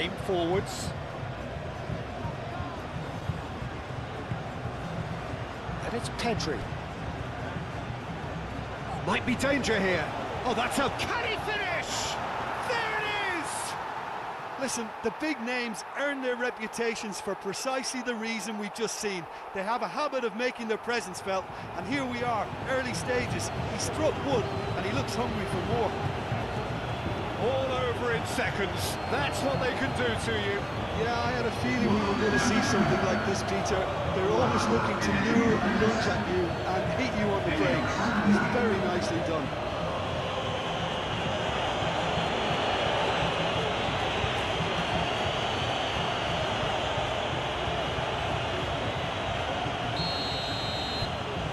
Aim forwards. And it's Pedri. Might be danger here. Oh, that's a... Can he finish? There it is! Listen, the big names earn their reputations for precisely the reason we've just seen. They have a habit of making their presence felt, and here we are, early stages. He struck one, and he looks hungry for more. All over in seconds. That's what they can do to you. Yeah, I had a feeling we were going to see something like this, Peter. They're always looking to lure and lunge at you and hit you on the break. It's very nicely done.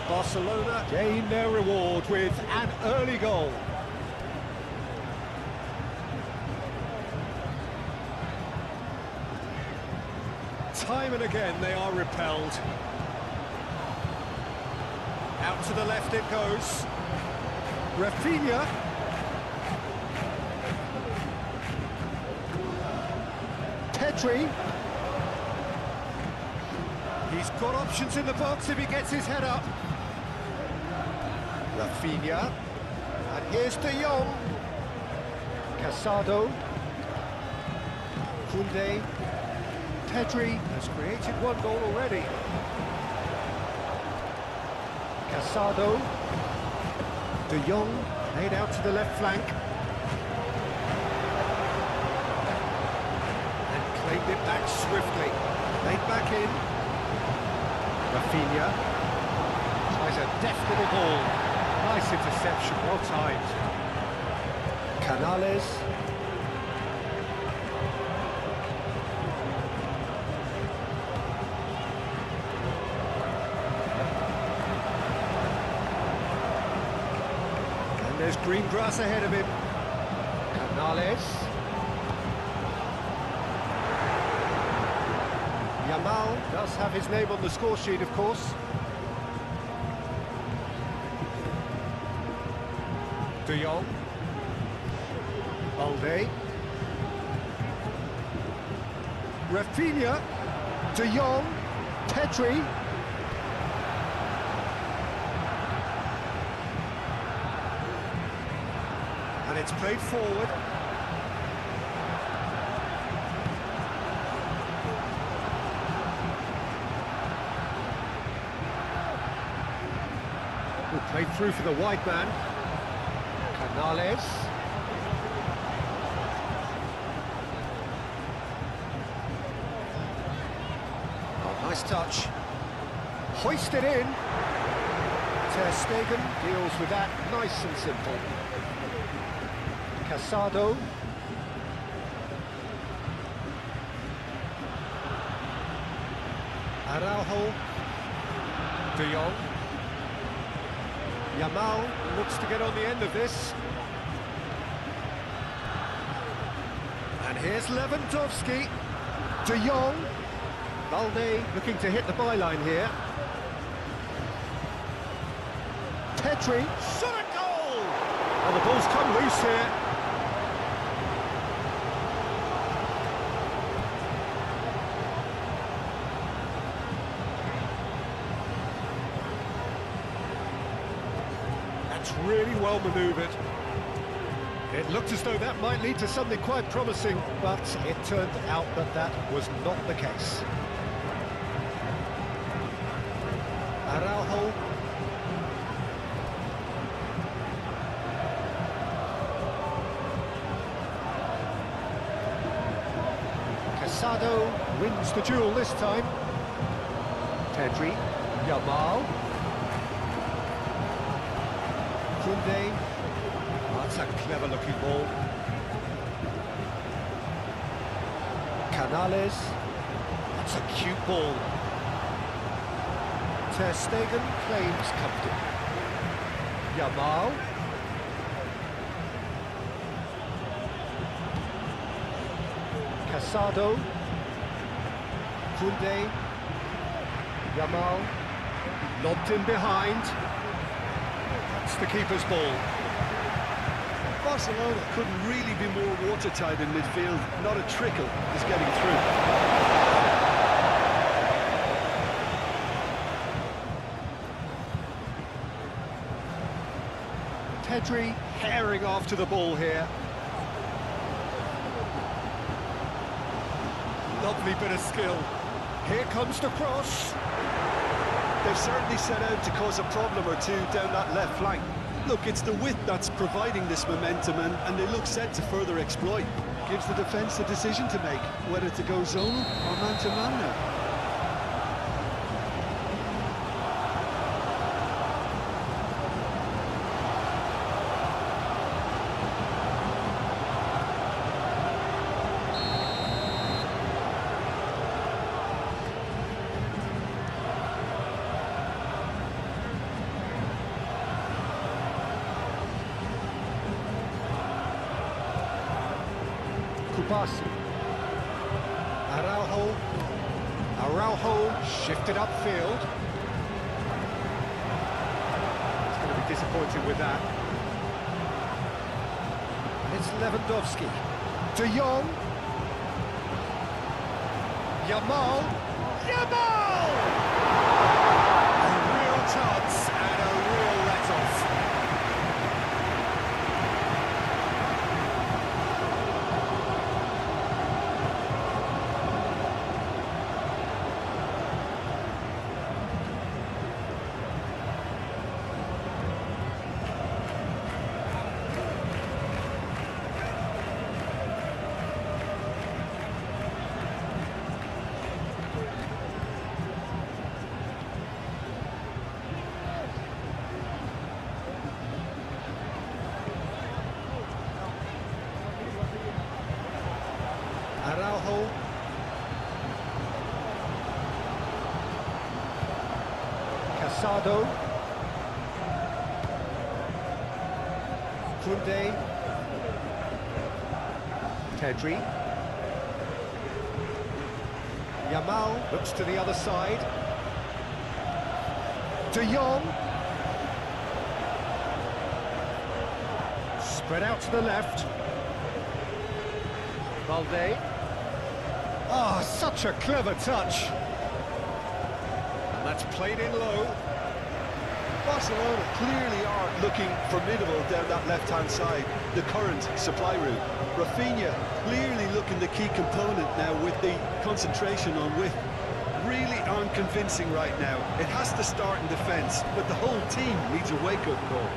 Barcelona gain their reward with an early goal. Time and again they are repelled. Out to the left it goes. Rafinha. Pedri. He's got options in the box if he gets his head up. Rafinha. And here's De Jong. Casado. Koundé. Pedri has created one goal already. Casado. De Jong laid out to the left flank. And claimed it back swiftly. Laid back in. Rafinha. Tries a deft little ball. Nice interception, well timed. Canales. There's green grass ahead of him. Canales. Yamal does have his name on the score sheet, of course. De Jong. Balde. Rafinha. De Jong. Pedri. And it's played forward. We'll play through for the wide man. Canales. Oh, nice touch. Hoisted in. Ter Stegen deals with that nice and simple. Casado. Araujo. De Jong. Yamal looks to get on the end of this. And here's Lewandowski. De Jong. Balde looking to hit the byline here. Pedri. Shot a goal! And the ball's come loose here. That's really well manoeuvred. It looked as though that might lead to something quite promising, but it turned out that that was not the case. Araujo. Casado wins the duel this time. Pedri. Yamal. Koundé. That's a clever-looking ball. Canales. That's a cute ball. Ter Stegen claims comfortably. Yamal. Casado. Koundé. Yamal. Lobbed in behind. That's the keeper's ball. Barcelona couldn't really be more watertight in midfield. Not a trickle is getting through. Pedri herring after the ball here. Lovely bit of skill. Here comes the cross. They've certainly set out to cause a problem or two down that left flank. Look, it's the width that's providing this momentum, and they look set to further exploit. Gives the defence a decision to make, whether to go zonal or man-to-man now. Araujo shifted upfield. He's going to be disappointed with that. It's Lewandowski. De Jong. Yamal. A real chance and a real let-off. Araujo. Casado. Koundé. Pedri. Yamal looks to the other side. De Jong. Spread out to the left. Balde. Ah, such a clever touch. And that's played in low. Barcelona clearly are looking formidable down that left-hand side, the current supply route. Rafinha clearly looking the key component now with the concentration on width. Really aren't convincing right now. It has to start in defence, but the whole team needs a wake-up call.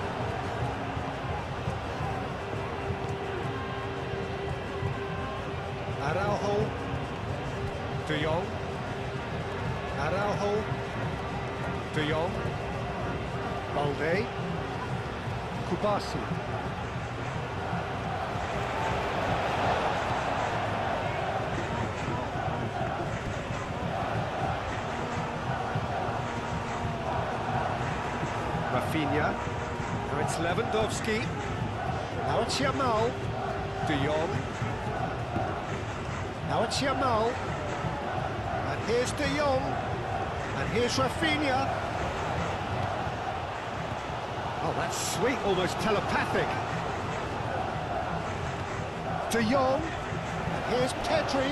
Araujo. De Jong. Araujo. De Jong. Balde. Kubasi. Rafinha. Now it's Lewandowski. Now it's Yamal. De Jong. Now it's Yamal. And here's De Jong. And here's Rafinha. Oh, that's sweet, almost telepathic. De Jong. And here's Pedri.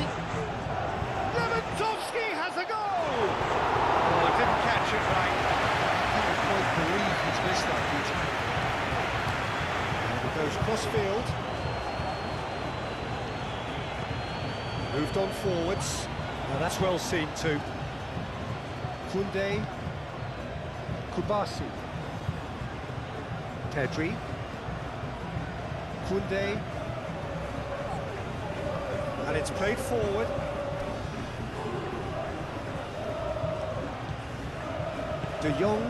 Lewandowski has a goal! Oh, I didn't catch it right. I can't quite believe he's missed that, Peter. And it goes cross-field. Moved on forwards. Now that's well seen too. Koundé. Kubasi. Pedri. Koundé. And it's played forward. De Jong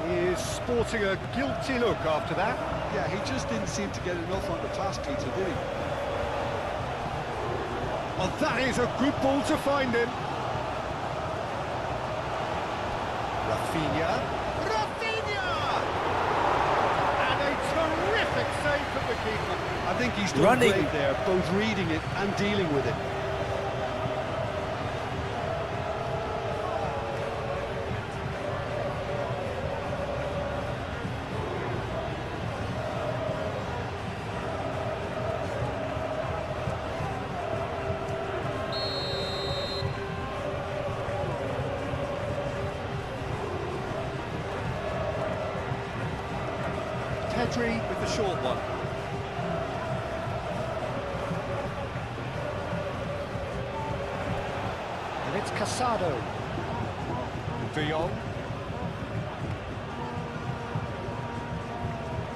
is sporting a guilty look after that. Yeah, he just didn't seem to get enough on the pass, Peter, did he? Oh, that is a good ball to find him. Rafinha. Rafinha! And a terrific save from the keeper. I think he's done great there, both reading it and dealing with it. Pedri with the short one. And it's Casado. De Jong.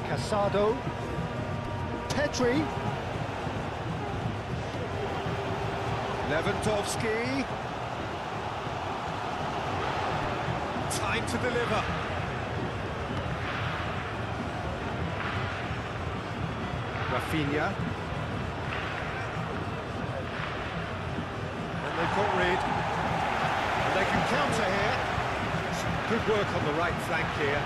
Casado. Pedri. Lewandowski. Time to deliver. Rafinha. And they've got rid. And they can counter here. Some good work on the right flank here.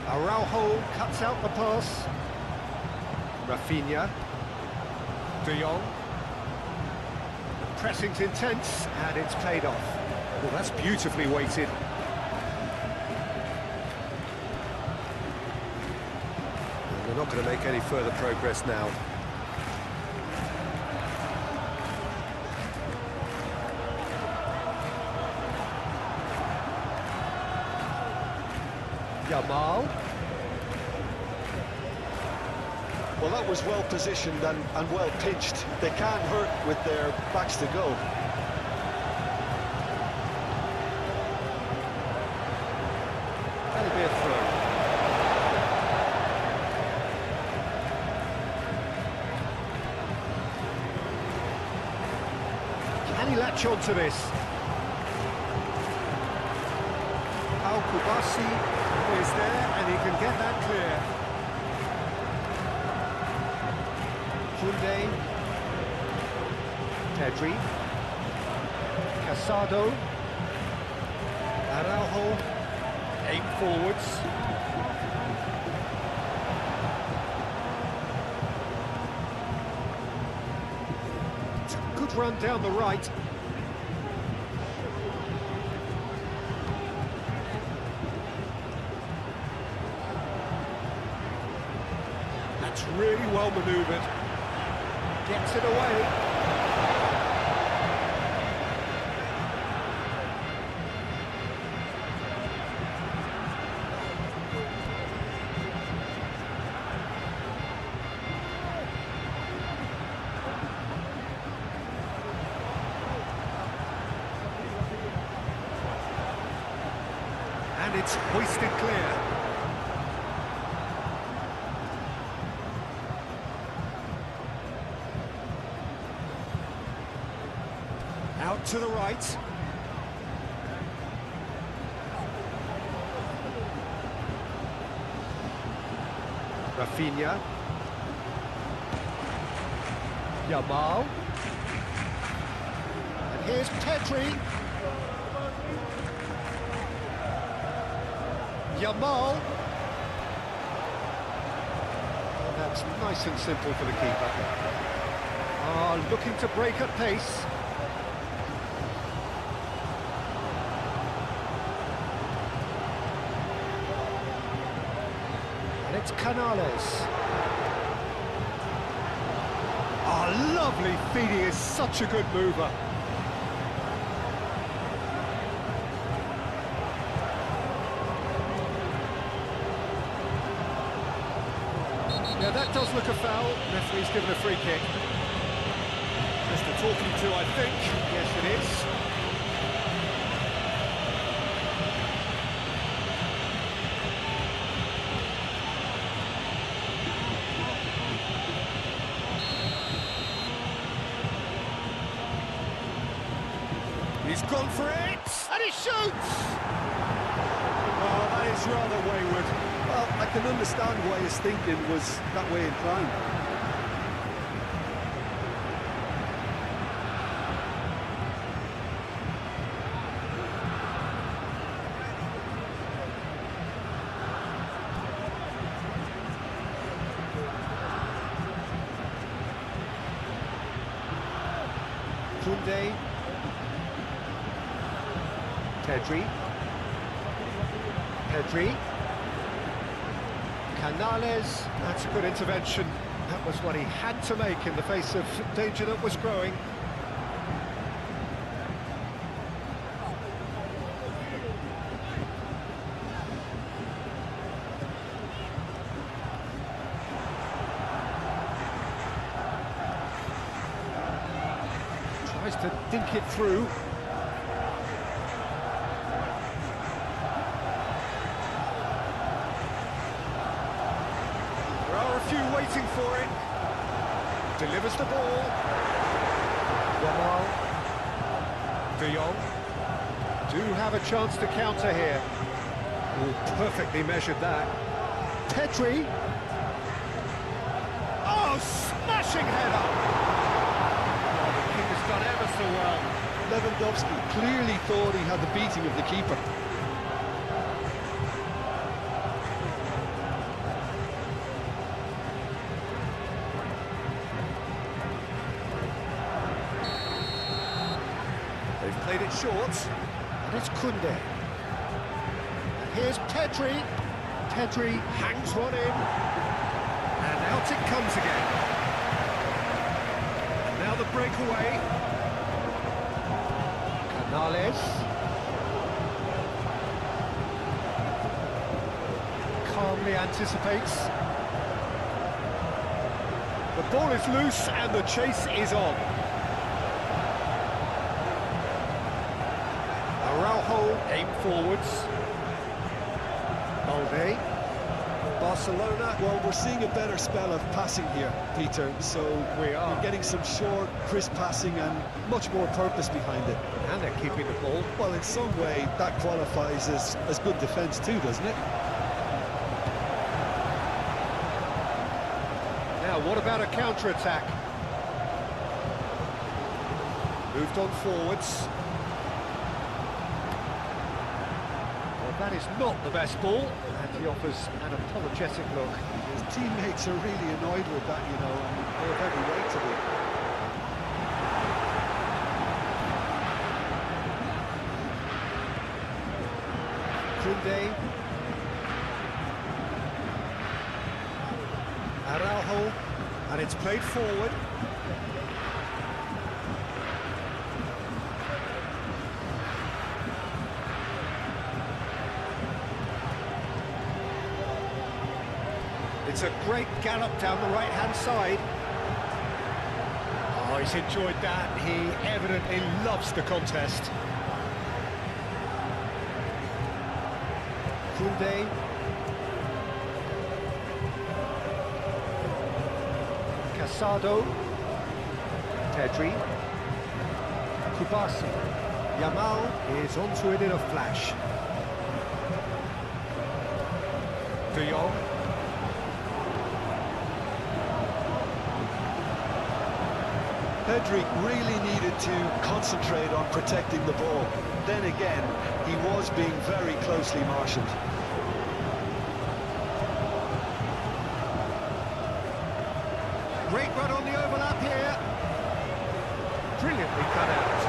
Araujo cuts out the pass. Rafinha. De Jong. The pressing's intense, and it's paid off. Well, that's beautifully weighted. And they're not going to make any further progress now. Yamal. Well, that was well positioned and well pitched. They can't hurt with their backs to go. That'll be a throw. Can he latch on to this? Al-Kubasi is there, and he can get that clear. Koundé. Pedri. Casado. Araujo. Aim forwards. It's a good run down the right. That's really well manoeuvred. Gets it away. And it's hoisted clear. Out to the right. Rafinha. Yamal. And here's Pedri. Yamal. And that's nice and simple for the keeper. Looking to break at pace. It's Canales. Lovely feed. He is such a good mover. Now that does look a foul. Referee's given a free kick. Just a talking to, I think. Yes, it is. He's gone for it, and he shoots! Oh, that is rather wayward. Well, I can understand why his thinking was that way inclined. Koundé. Pedri. Canales. That's a good intervention. That was what he had to make in the face of danger that was growing. Tries to dink it through. There are a few waiting for it. Delivers the ball. Yamal. De Jong. Do have a chance to counter here. Oh, perfectly measured that. Pedri. Oh, smashing header! Oh, the keeper's done ever so well. Lewandowski clearly thought he had the beating of the keeper. They've played it short, and it's Koundé. And here's Pedri. Pedri hangs one in, and out it comes again. And now the breakaway. Canales. Calmly anticipates. The ball is loose, and the chase is on. Araujo aim forwards. Balde. Barcelona. Well, we're seeing a better spell of passing here, Peter, so we're getting some short, crisp passing and much more purpose behind it. And they're keeping the ball. Well, in some way, that qualifies as good defence too, doesn't it? Now, what about a counter-attack? Moved on forwards. That is not the best ball, and he offers an apologetic look. His teammates are really annoyed with that, you know, and they have every right to be. Koundé. Araujo, and it's played forward. It's a great gallop down the right-hand side. Oh, he's enjoyed that. He evidently loves the contest. Koundé. Casado. Pedri. Kubasi. Yamal is onto it in a flash. De Jong. Pedri really needed to concentrate on protecting the ball. Then again, he was being very closely marshalled. Great run on the overlap here. Brilliantly cut out.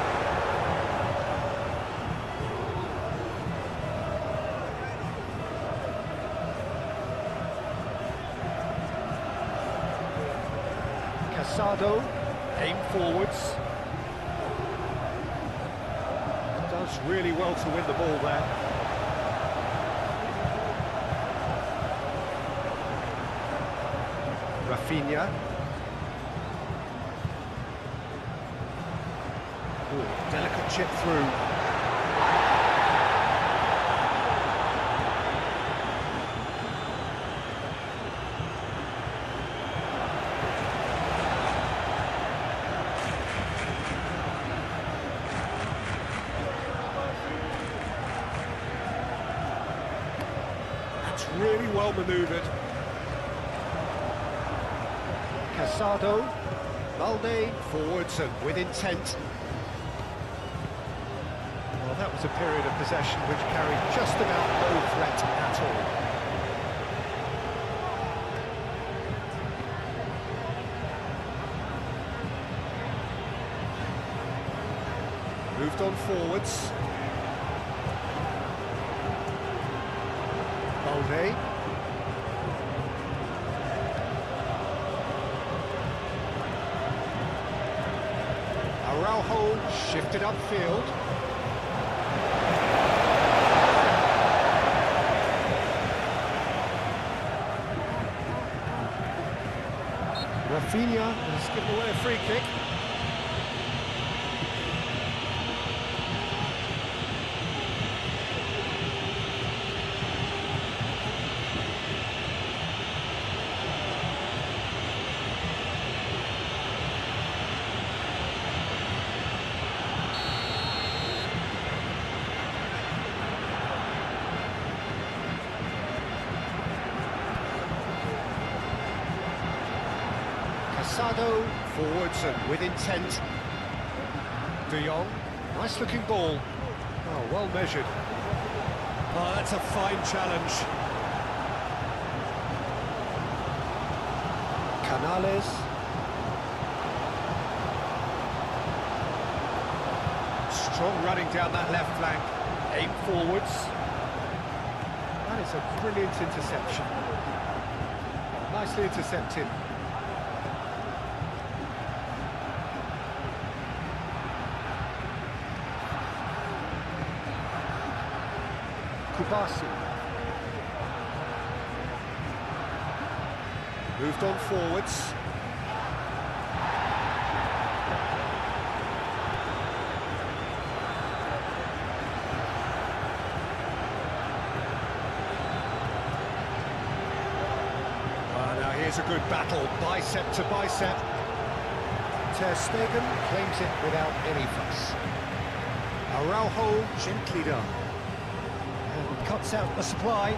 Casado. Aim forwards. Does really well to win the ball there. Rafinha. Ooh, delicate chip through. Really well manoeuvred. Casado. Balde forwards and with intent. Well, that was a period of possession which carried just about no threat at all. Moved on forwards. Balde. Araujo shifted upfield. Rafinha has given away a free kick. Casado forwards and with intent. De Jong, nice looking ball. Oh, well measured. Oh, that's a fine challenge. Canales. Strong running down that left flank. Aim forwards. That is a brilliant interception. Nicely intercepted. Kubasi. Moved on forwards. Now here's a good battle, bicep to bicep. Ter Stegen claims it without any fuss. Araujo gently done. And cuts out the supply.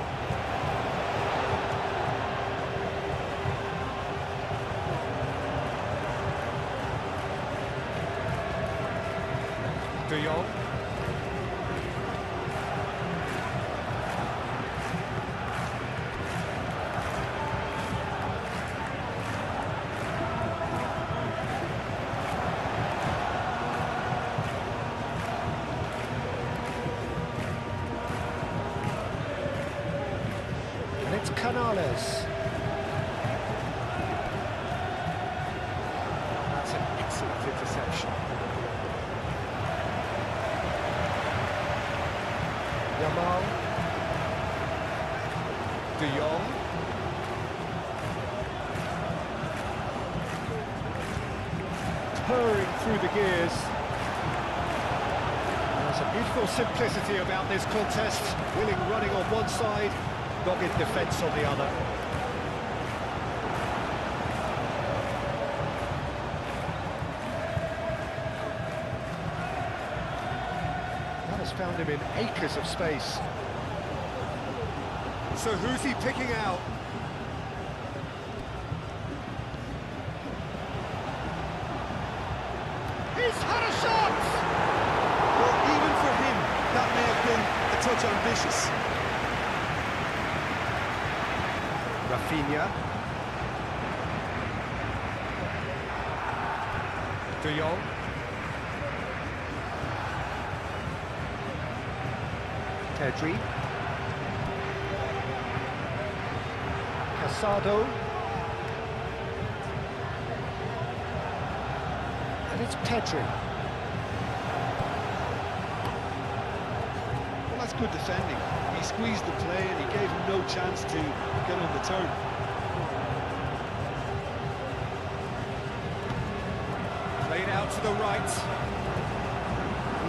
De Jong. And it's Canales. That's an excellent interception. Yamal. De Jong. Purring through the gears. There's a beautiful simplicity about this contest. Willing running on one side, dogged defence on the other. Found him in acres of space. So who's he picking out? He's had a shot! Well, even for him, that may have been a touch ambitious. Rafinha. De Jong. Pedri. Casado. And it's Pedri. Well, that's good defending. He squeezed the play and he gave him no chance to get on the turn. Played out to the right.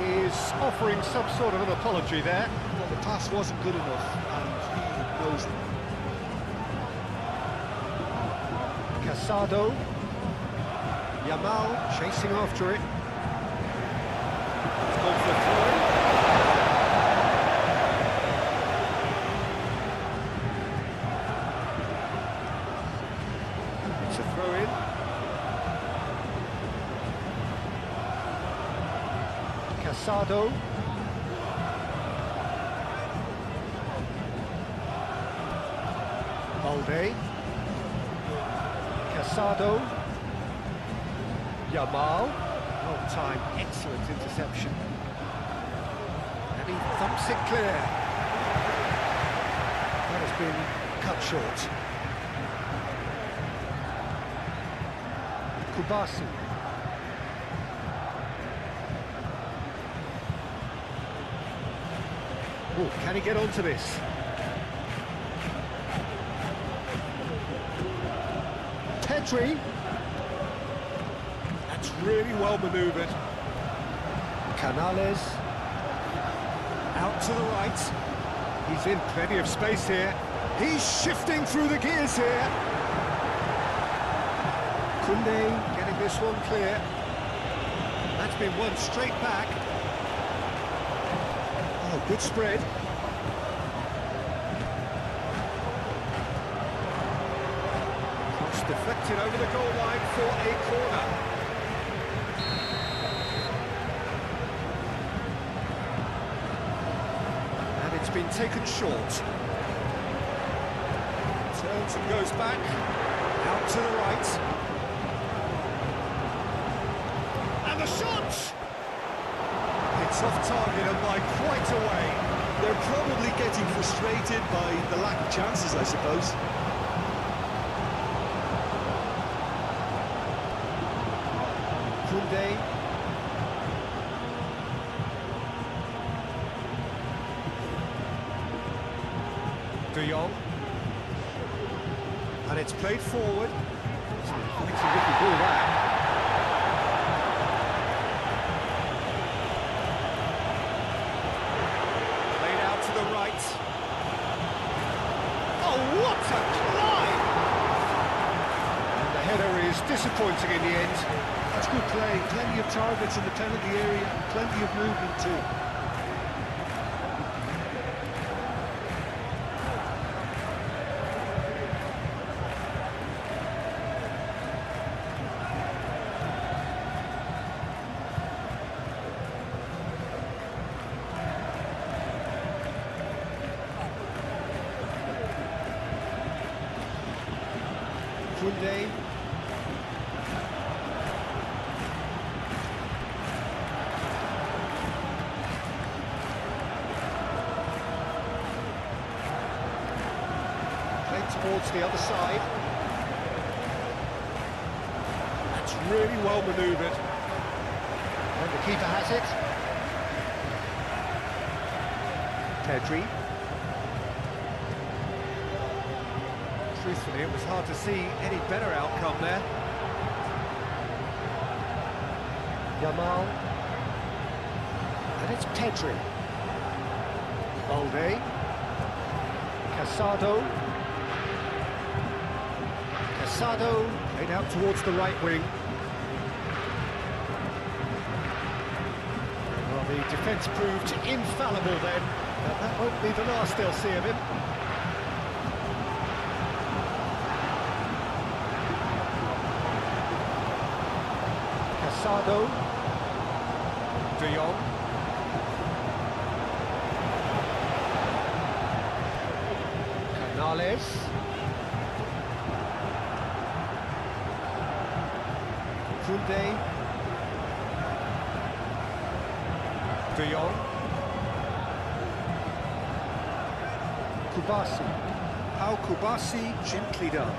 He's offering some sort of an apology there. Well, the pass wasn't good enough, and he knows it. Casado. Yamal chasing after it. It's gone for a throw. It's a throw-in. Casado. Balde. Casado. Yamal. On time, excellent interception. And he thumps it clear. That has been cut short. Kubasi. Oh, can he get onto this? Pedri. That's really well manoeuvred. Canales. Out to the right. He's in plenty of space here. He's shifting through the gears here. Koundé getting this one clear. That's been one straight back. Oh, good spread. Cross deflected over the goal line for a corner. And it's been taken short. Turns and goes back, out to the right. And the shot! It's off target and by quite a way. They're probably getting frustrated by the lack of chances, I suppose. Kunde. De Jong. And it's played forward. It's a pointy looking ball there. Played out to the right. Oh, what a climb! And the header is disappointing in the end. That's good play. Plenty of targets in the penalty area and plenty of movement too. Kunde. Played towards the other side. That's really well manoeuvred. And the keeper has it. Pedri. Truthfully, it was hard to see any better outcome there. Yamal. And it's Pedri. Balde. Casado. Casado. Played out towards the right wing. Well, the defence proved infallible then. But that won't be the last they'll see of him. Casado. De Jong. Canales. Kunde. De Jong. Kubasi. How Kubasi gently done.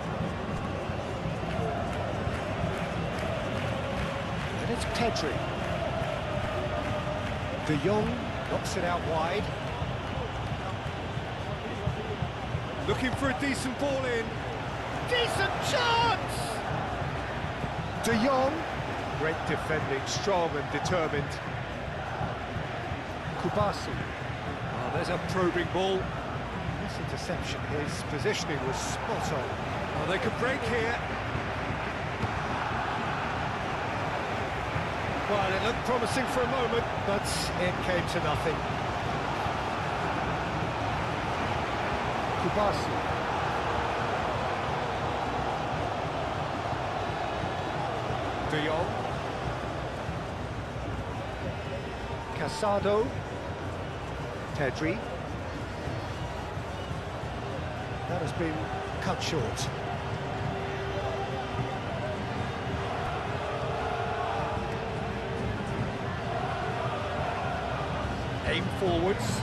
And it's Pedri. De Jong knocks it out wide. Looking for a decent ball in. Decent chance! De Jong. Great defending, strong and determined. Kubasi. Oh, there's a probing ball. This interception, his positioning was spot on. Oh, they could break here. Well, it looked promising for a moment, but it came to nothing. Kubasi. De Jong. Casado. Pedri. That has been cut short. Aim forwards.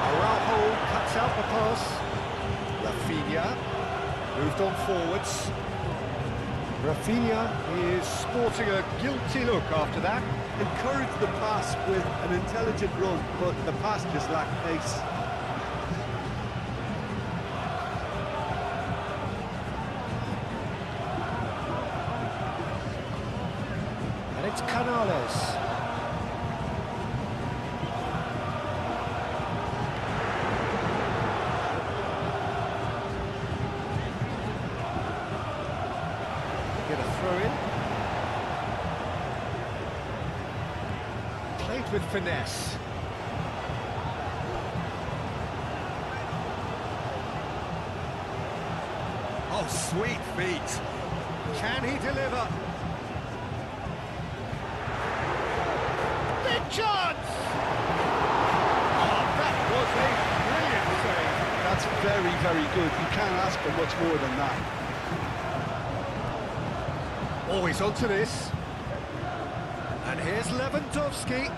Araujo cuts out the pass. Rafinha moved on forwards. Rafinha is sporting a guilty look after that. Encouraged the pass with an intelligent run, but the pass just lacked pace. And it's Canales. Get a throw in. Played with finesse. Oh, sweet feet. Can he deliver? Big chance! Oh, that was a brilliant save. That's very, very good. You can't ask for much more than that. Always onto this. And here's Lewandowski.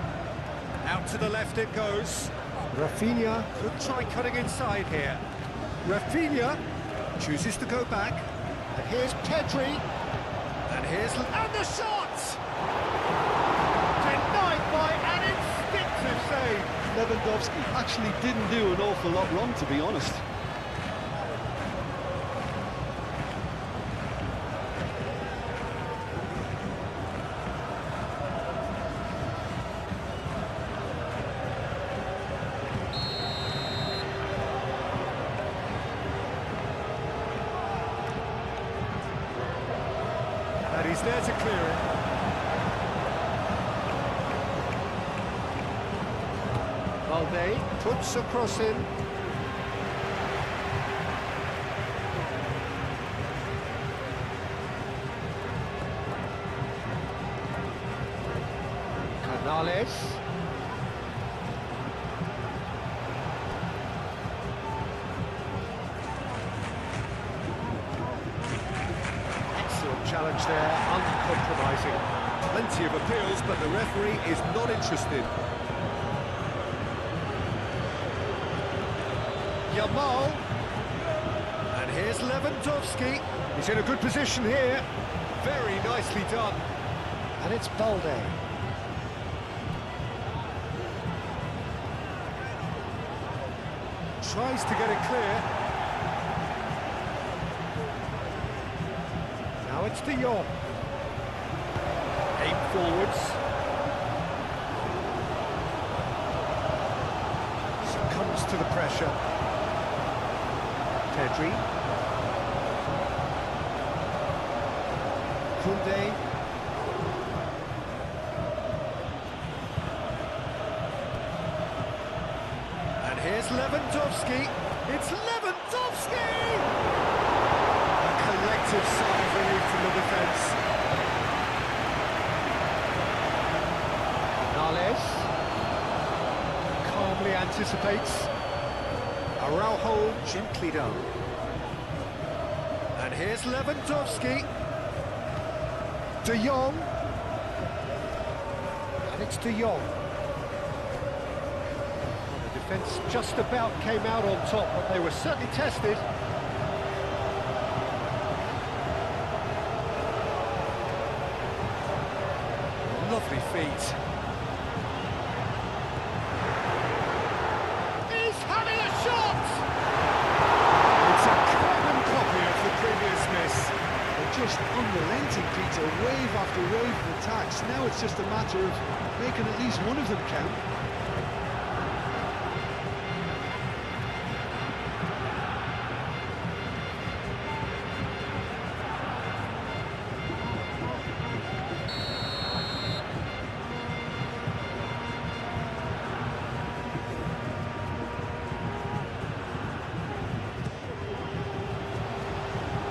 Out to the left it goes. Rafinha could try cutting inside here. Rafinha chooses to go back. And here's Pedri. And here's... And the shot! Denied by an instinctive save. Lewandowski actually didn't do an awful lot wrong, to be honest. And he's there to clear it. Valde puts a cross in. Canales. Excellent challenge there, uncompromising. Plenty of appeals, but the referee is not interested. Yamal. And here's Lewandowski. He's in a good position here. Very nicely done. And it's Balde. Tries to get it clear. Now it's De Jong. Aim forwards. Succumbs to the pressure. Pedri. Koundé. And here's Lewandowski. It's Lewandowski! A collective sigh of relief from the defence. Canales. Calmly anticipates. Araujo gently down. And here's Lewandowski. De Jong. And it's De Jong. The defence just about came out on top, but they were certainly tested. Lovely feet. Just unrelenting, Peter, wave after wave of attacks. Now it's just a matter of making at least one of them count.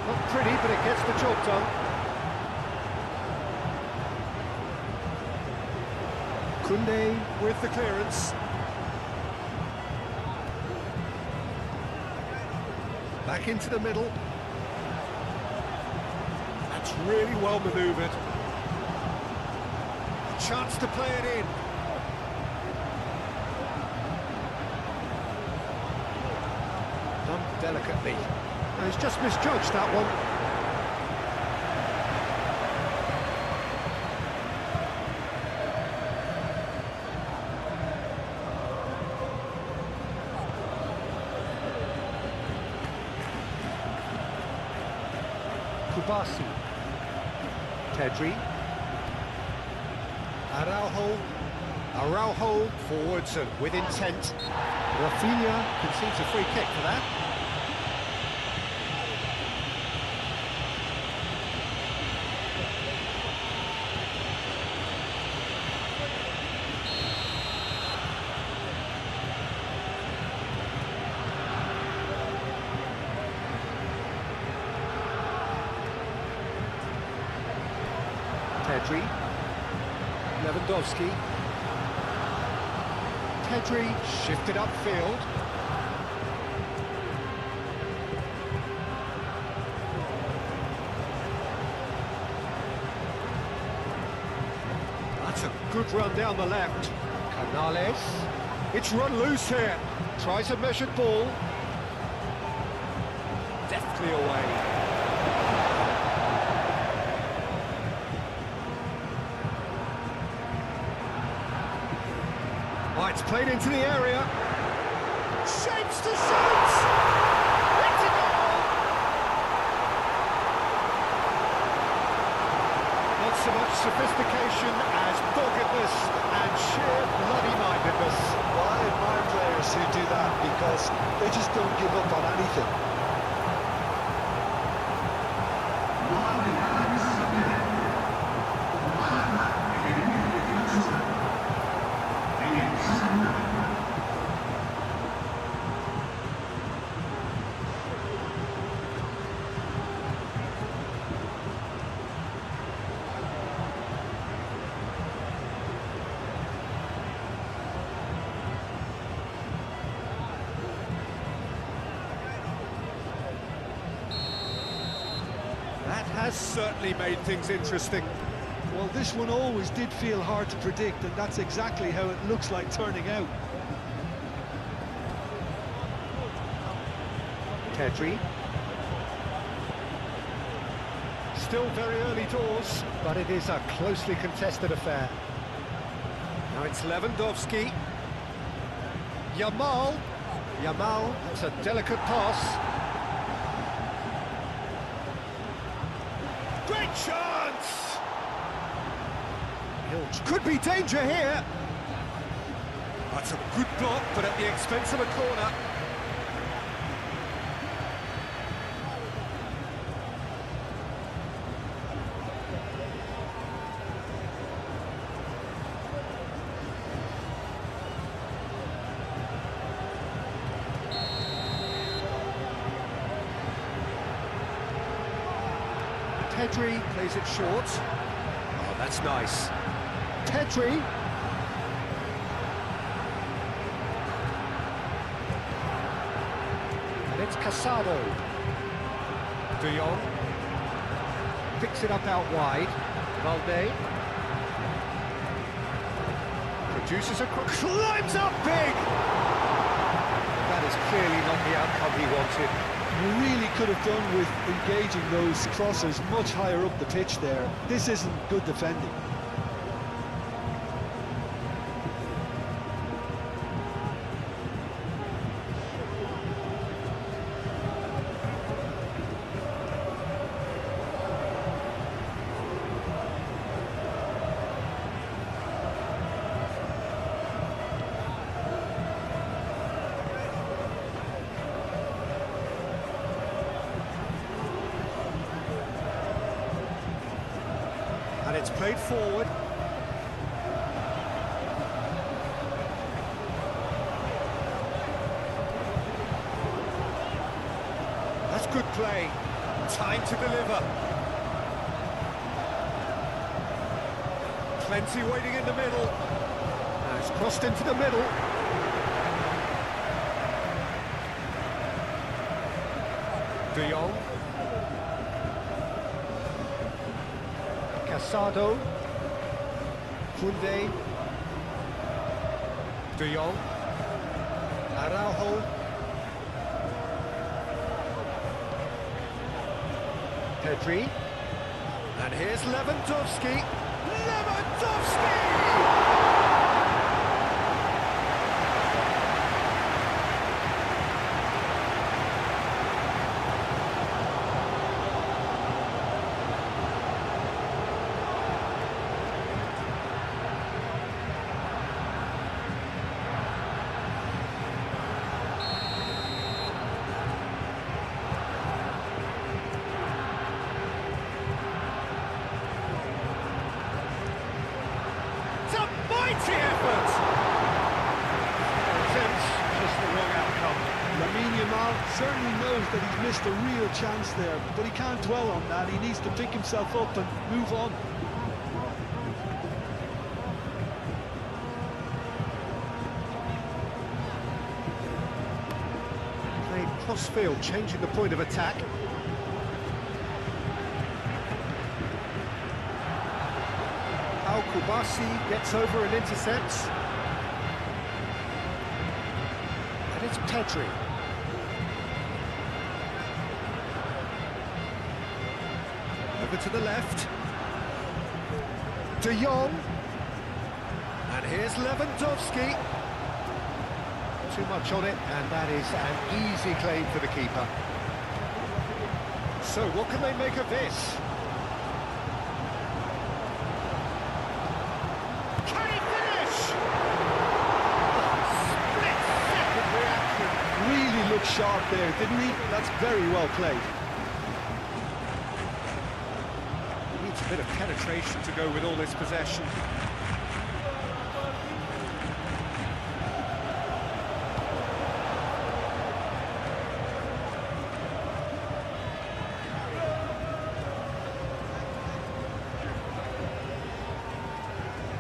Not pretty, but it gets the job done. Koundé with the clearance. Back into the middle. That's really well manoeuvred. A chance to play it in. Done delicately. No, he's just misjudged that one. Kubasi. Pedri. Araujo forwards and with intent. Rafinha concedes a free kick for that. Pedri. Lewandowski. Pedri shifted upfield. That's a good run down the left. Canales. It's run loose here. Tries a measured ball. Deftly away. Oh, it's played into the area. Shapes to shoot! It's a goal! Not so much sophistication as doggedness and sheer bloody-mindedness. Well, I admire players who do that because they just don't give up on anything. That has certainly made things interesting. Well, this one always did feel hard to predict, and that's exactly how it looks like turning out. Pedri. Still very early doors, but it is a closely contested affair. Now it's Lewandowski. Yamal. Yamal, it's a delicate pass. Great chance! Could be danger here. That's a good block, but at the expense of a corner. Pedri plays it short. Oh, that's nice. Pedri. And it's Casado. De Jong. Picks it up out wide. Valde. Produces a cross. Climbs up big! That is clearly not the outcome he wanted. You really could have done with engaging those crosses much higher up the pitch there. This isn't good defending. And it's played forward. That's good play. Time to deliver. Plenty waiting in the middle. Now it's crossed into the middle. De Jong. Casado, Koundé, De Jong, Araujo, Pedri, and here's Lewandowski. Lewandowski! Mighty effort! Just the wrong outcome. Lamine Yamal certainly knows that he's missed a real chance there, but he can't dwell on that. He needs to pick himself up and move on. cross-field, changing the point of attack. Kubasi gets over and intercepts. And it's Pedri. Over to the left. De Jong. And here's Lewandowski. Too much on it, and that is an easy claim for the keeper. So what can they make of this? Can he finish? Split-second reaction. Really looked sharp there, didn't he? That's very well played. Needs a bit of penetration to go with all this possession.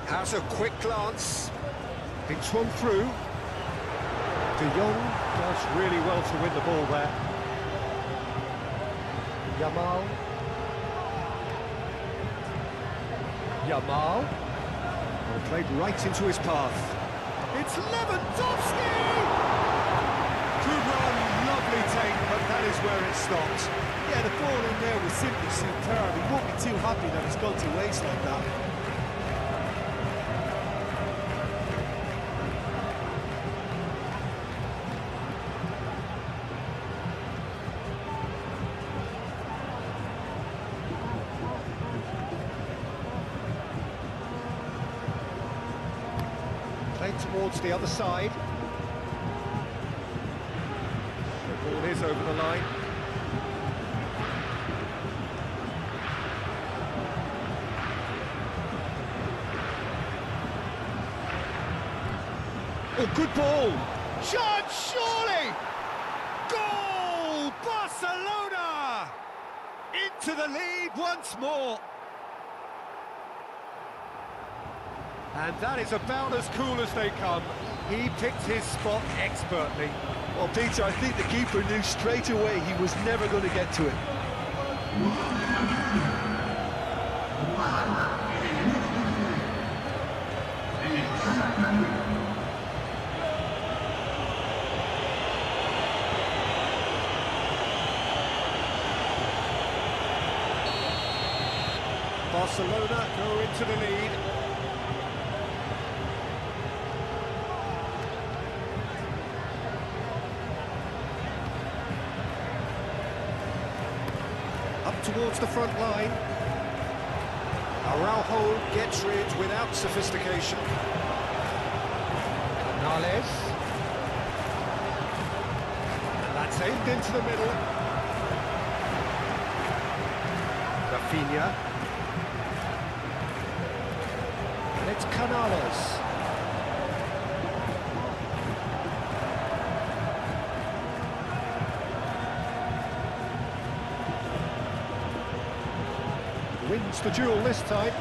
Has a quick glance, thinks one through. De Jong does really well to win the ball there. Yamal. Well, played right into his path. It's Lewandowski! Good run, lovely take, but that is where it stopped. Yeah, the ball in there was simply superb. He won't be too happy that it's gone to waste like that. Played towards the other side. The ball is over the line. Oh, good ball! Chance, surely! Goal! Barcelona! Into the lead once more. And that is about as cool as they come. He picked his spot expertly. Well, Peter, I think the keeper knew straight away he was never going to get to it. Barcelona go into the lead. Up towards the front line. Araujo gets rid without sophistication. Canales. And that's aimed into the middle. Rafinha. And it's Canales. Wins the duel this time.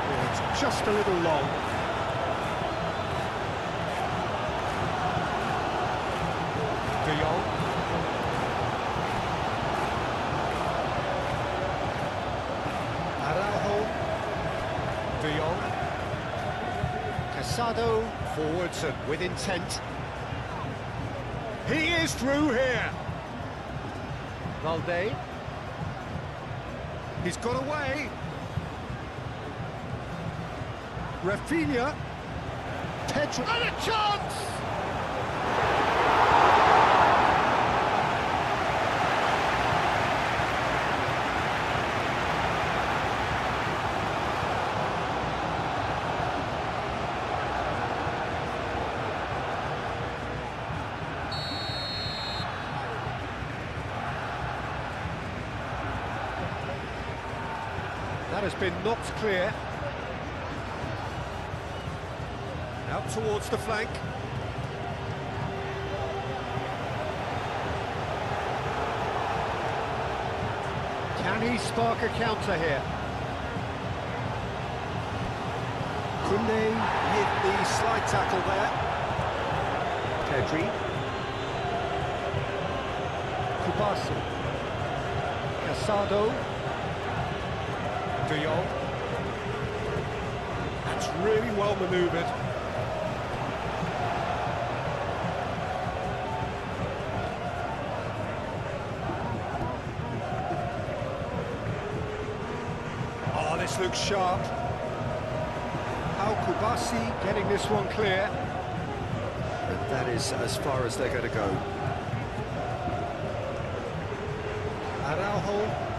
Oh, it's just a little long. De Jong. Araujo. De Jong. Casado forwards and with intent. He is through here. Valde. He's got away. Rafinha. Pedri. And a chance! That has been knocked clear. Out towards the flank. he spark a counter here? Kunde hit the slide tackle there. Pedri. Kubasi. Casado. De Jong. That's really well manoeuvred. Oh, this looks sharp. Kubasi Getting this one clear. but that is as far as they're going to go. Araujo.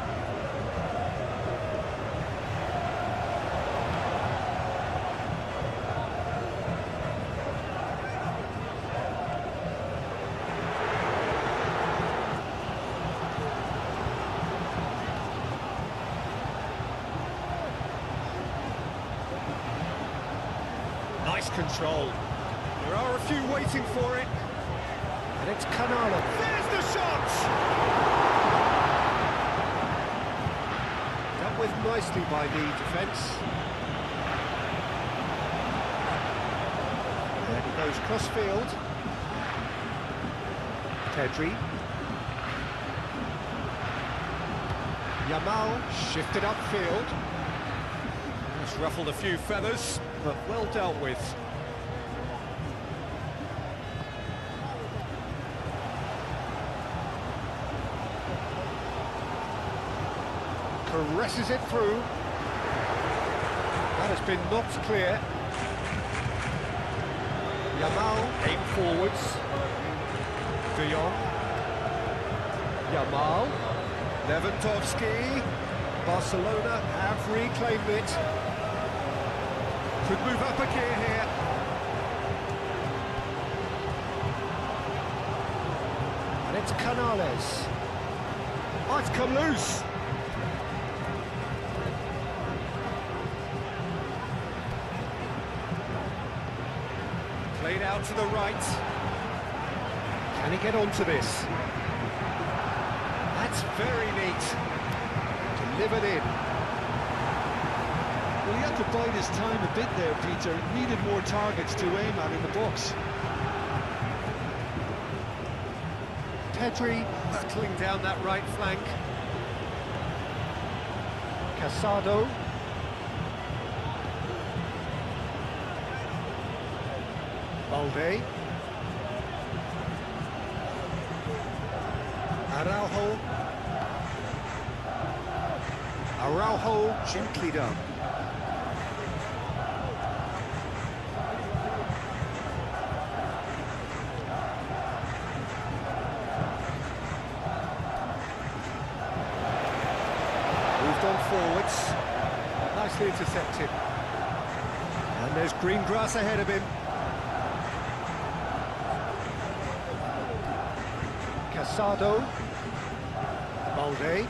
Nice control. There are a few waiting for it. And it's Canales. There's the shot! Dealt with nicely by the defence. There he goes cross-field. Pedri. Yamal shifted upfield. It's ruffled a few feathers, but well dealt with. Caresses it through. That has been knocked clear. Yamal aim forwards. De Jong. Yamal. Lewandowski. Barcelona have reclaimed it. Could move up a gear here. And it's Canales. Oh, it's come loose. Played out to the right. Can he get onto this? That's very neat. Delivered in. Well, he had to bide his time a bit there, Peter. Needed more targets to aim at in the box. Pedri battling down that right flank. Casado. Balde. Araujo. Araujo gently done. Moved on forwards. Nicely intercepted. And there's green grass ahead of him. Casado. Balde.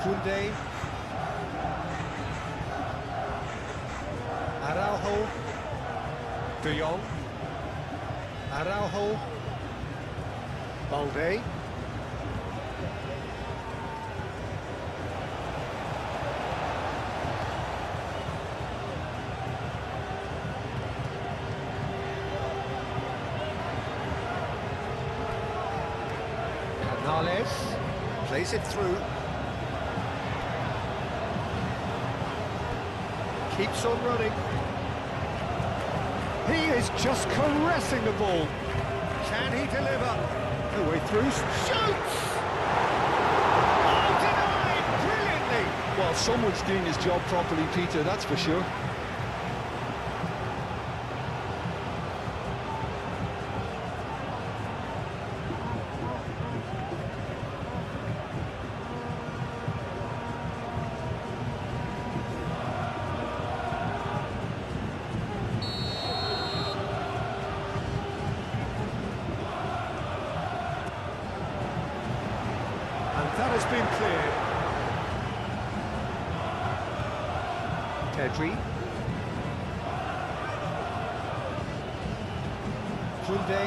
Kunde. Araujo. De Jong. Araujo. Balde. Canales plays it through. Keeps on running. He is just caressing the ball. Can he deliver? No way through. Shoots! Oh, denied brilliantly! Well, someone's doing his job properly, Peter, that's for sure. That has been cleared. Pedri. Kunde.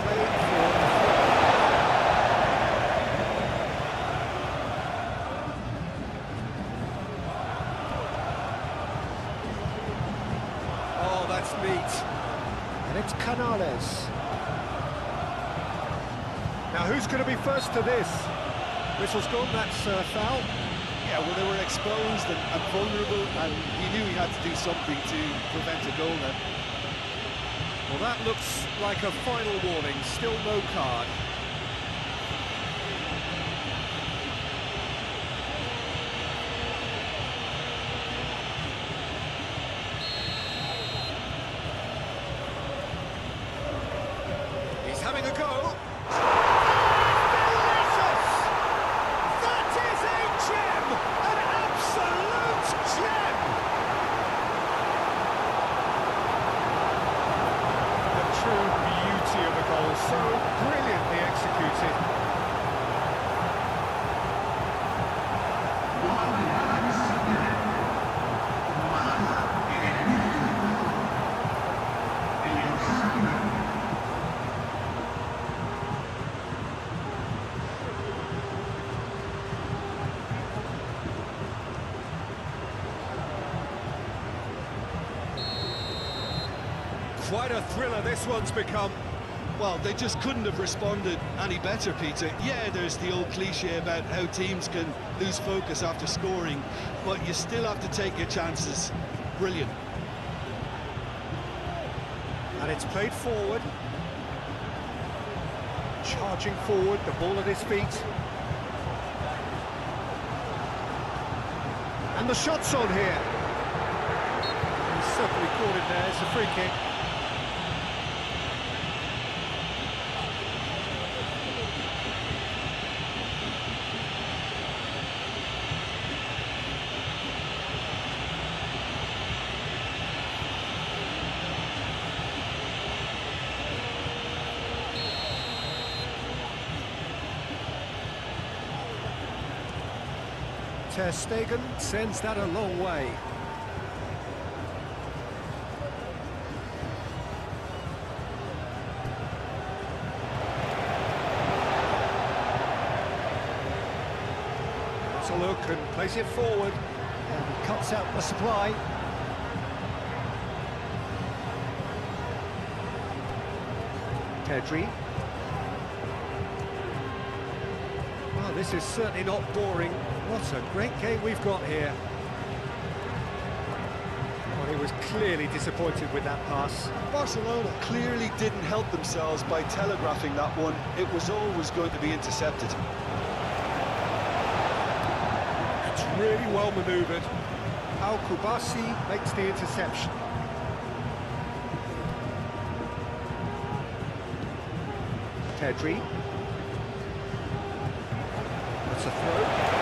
Played for meet. And it's Canales. Now who's going to be first to this? Whistle's gone, that's foul. Yeah, well, they were exposed and vulnerable, and he knew he had to do something to prevent a goal then. Well, that looks like a final warning, still no card. He's having a go. Delicious! That is a gem! An absolute gem! The true beauty of the goal, so brilliantly executed. Quite a thriller this one's become. Well, they just couldn't have responded any better, Peter. Yeah, there's the old cliche about how teams can lose focus after scoring, but you still have to take your chances. Brilliant. And it's played forward. Charging forward, the ball at his feet. And the shot's on here. He's certainly caught it there, it's a free kick. Ter Stegen sends that a long way. That's a look and plays it forward. And he cuts out the supply. Pedri. Well, this is certainly not boring. What a great game we've got here. Well, he was clearly disappointed with that pass. Barcelona clearly didn't help themselves by telegraphing that one. It was always going to be intercepted. It's really well manoeuvred. Al-Kubasi makes the interception. Pedri. That's a throw.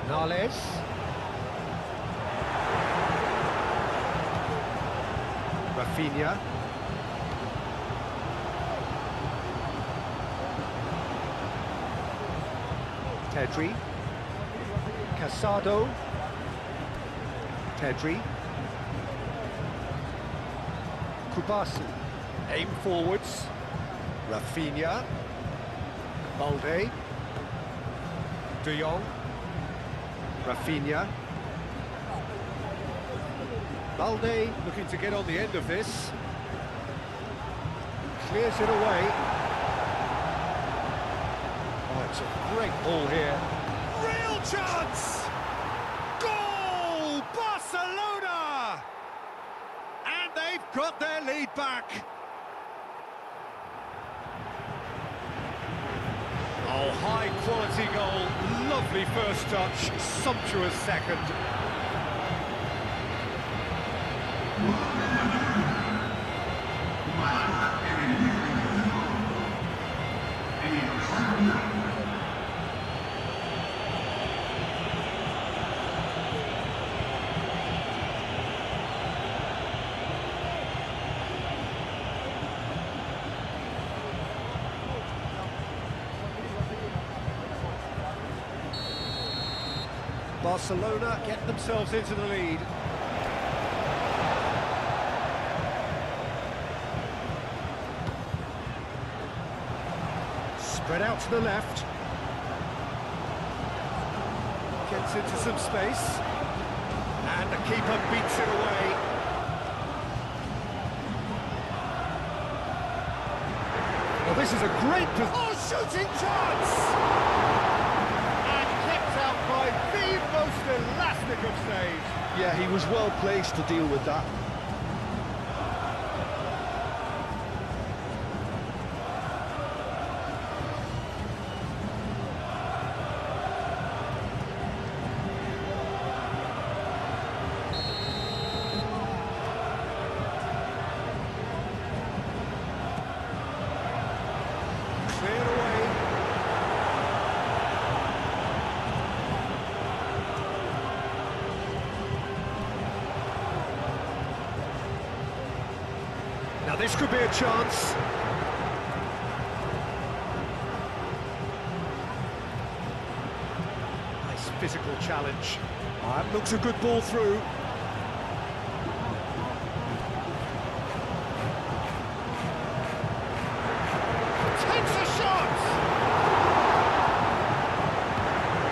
Canales. Rafinha. Pedri. Casado. Pedri. Kubasi. Aim forwards. Rafinha. Balde. De Jong. Rafinha. Balde looking to get on the end of this. Clears it away. Oh, it's a great ball here. Real chance! Goal! Barcelona! And they've got their lead back. Oh, high-quality goal. Lovely first touch, sumptuous second. Barcelona get themselves into the lead. Spread out to the left. Gets into some space. And the keeper beats it away. Well, this is a great shooting chance! And kept out by the most elastic of saves. Yeah, he was well placed to deal with that. Cleared away. Now this could be a chance. Nice physical challenge. That looks a good ball through. Takes a shot!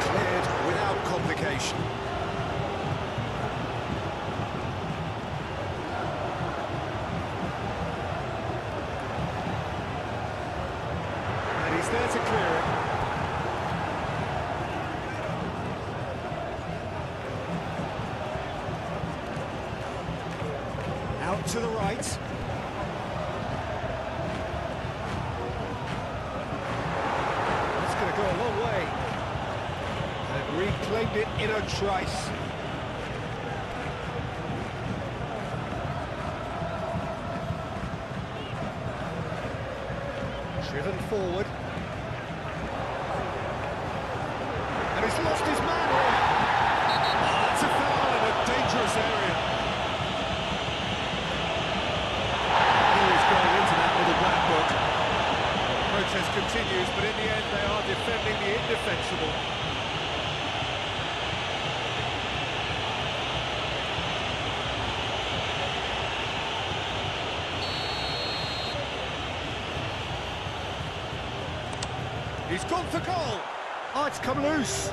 Cleared without complication. And he's there to clear it. Out to the right. Go a long way and reclaimed it in a trice. Driven forward and he's lost his man here. Oh, that's a foul in a dangerous area. He was going into that with a black book. Protest continues, but in the end they are defending the indefensible. He's gone for goal. Oh, it's come loose.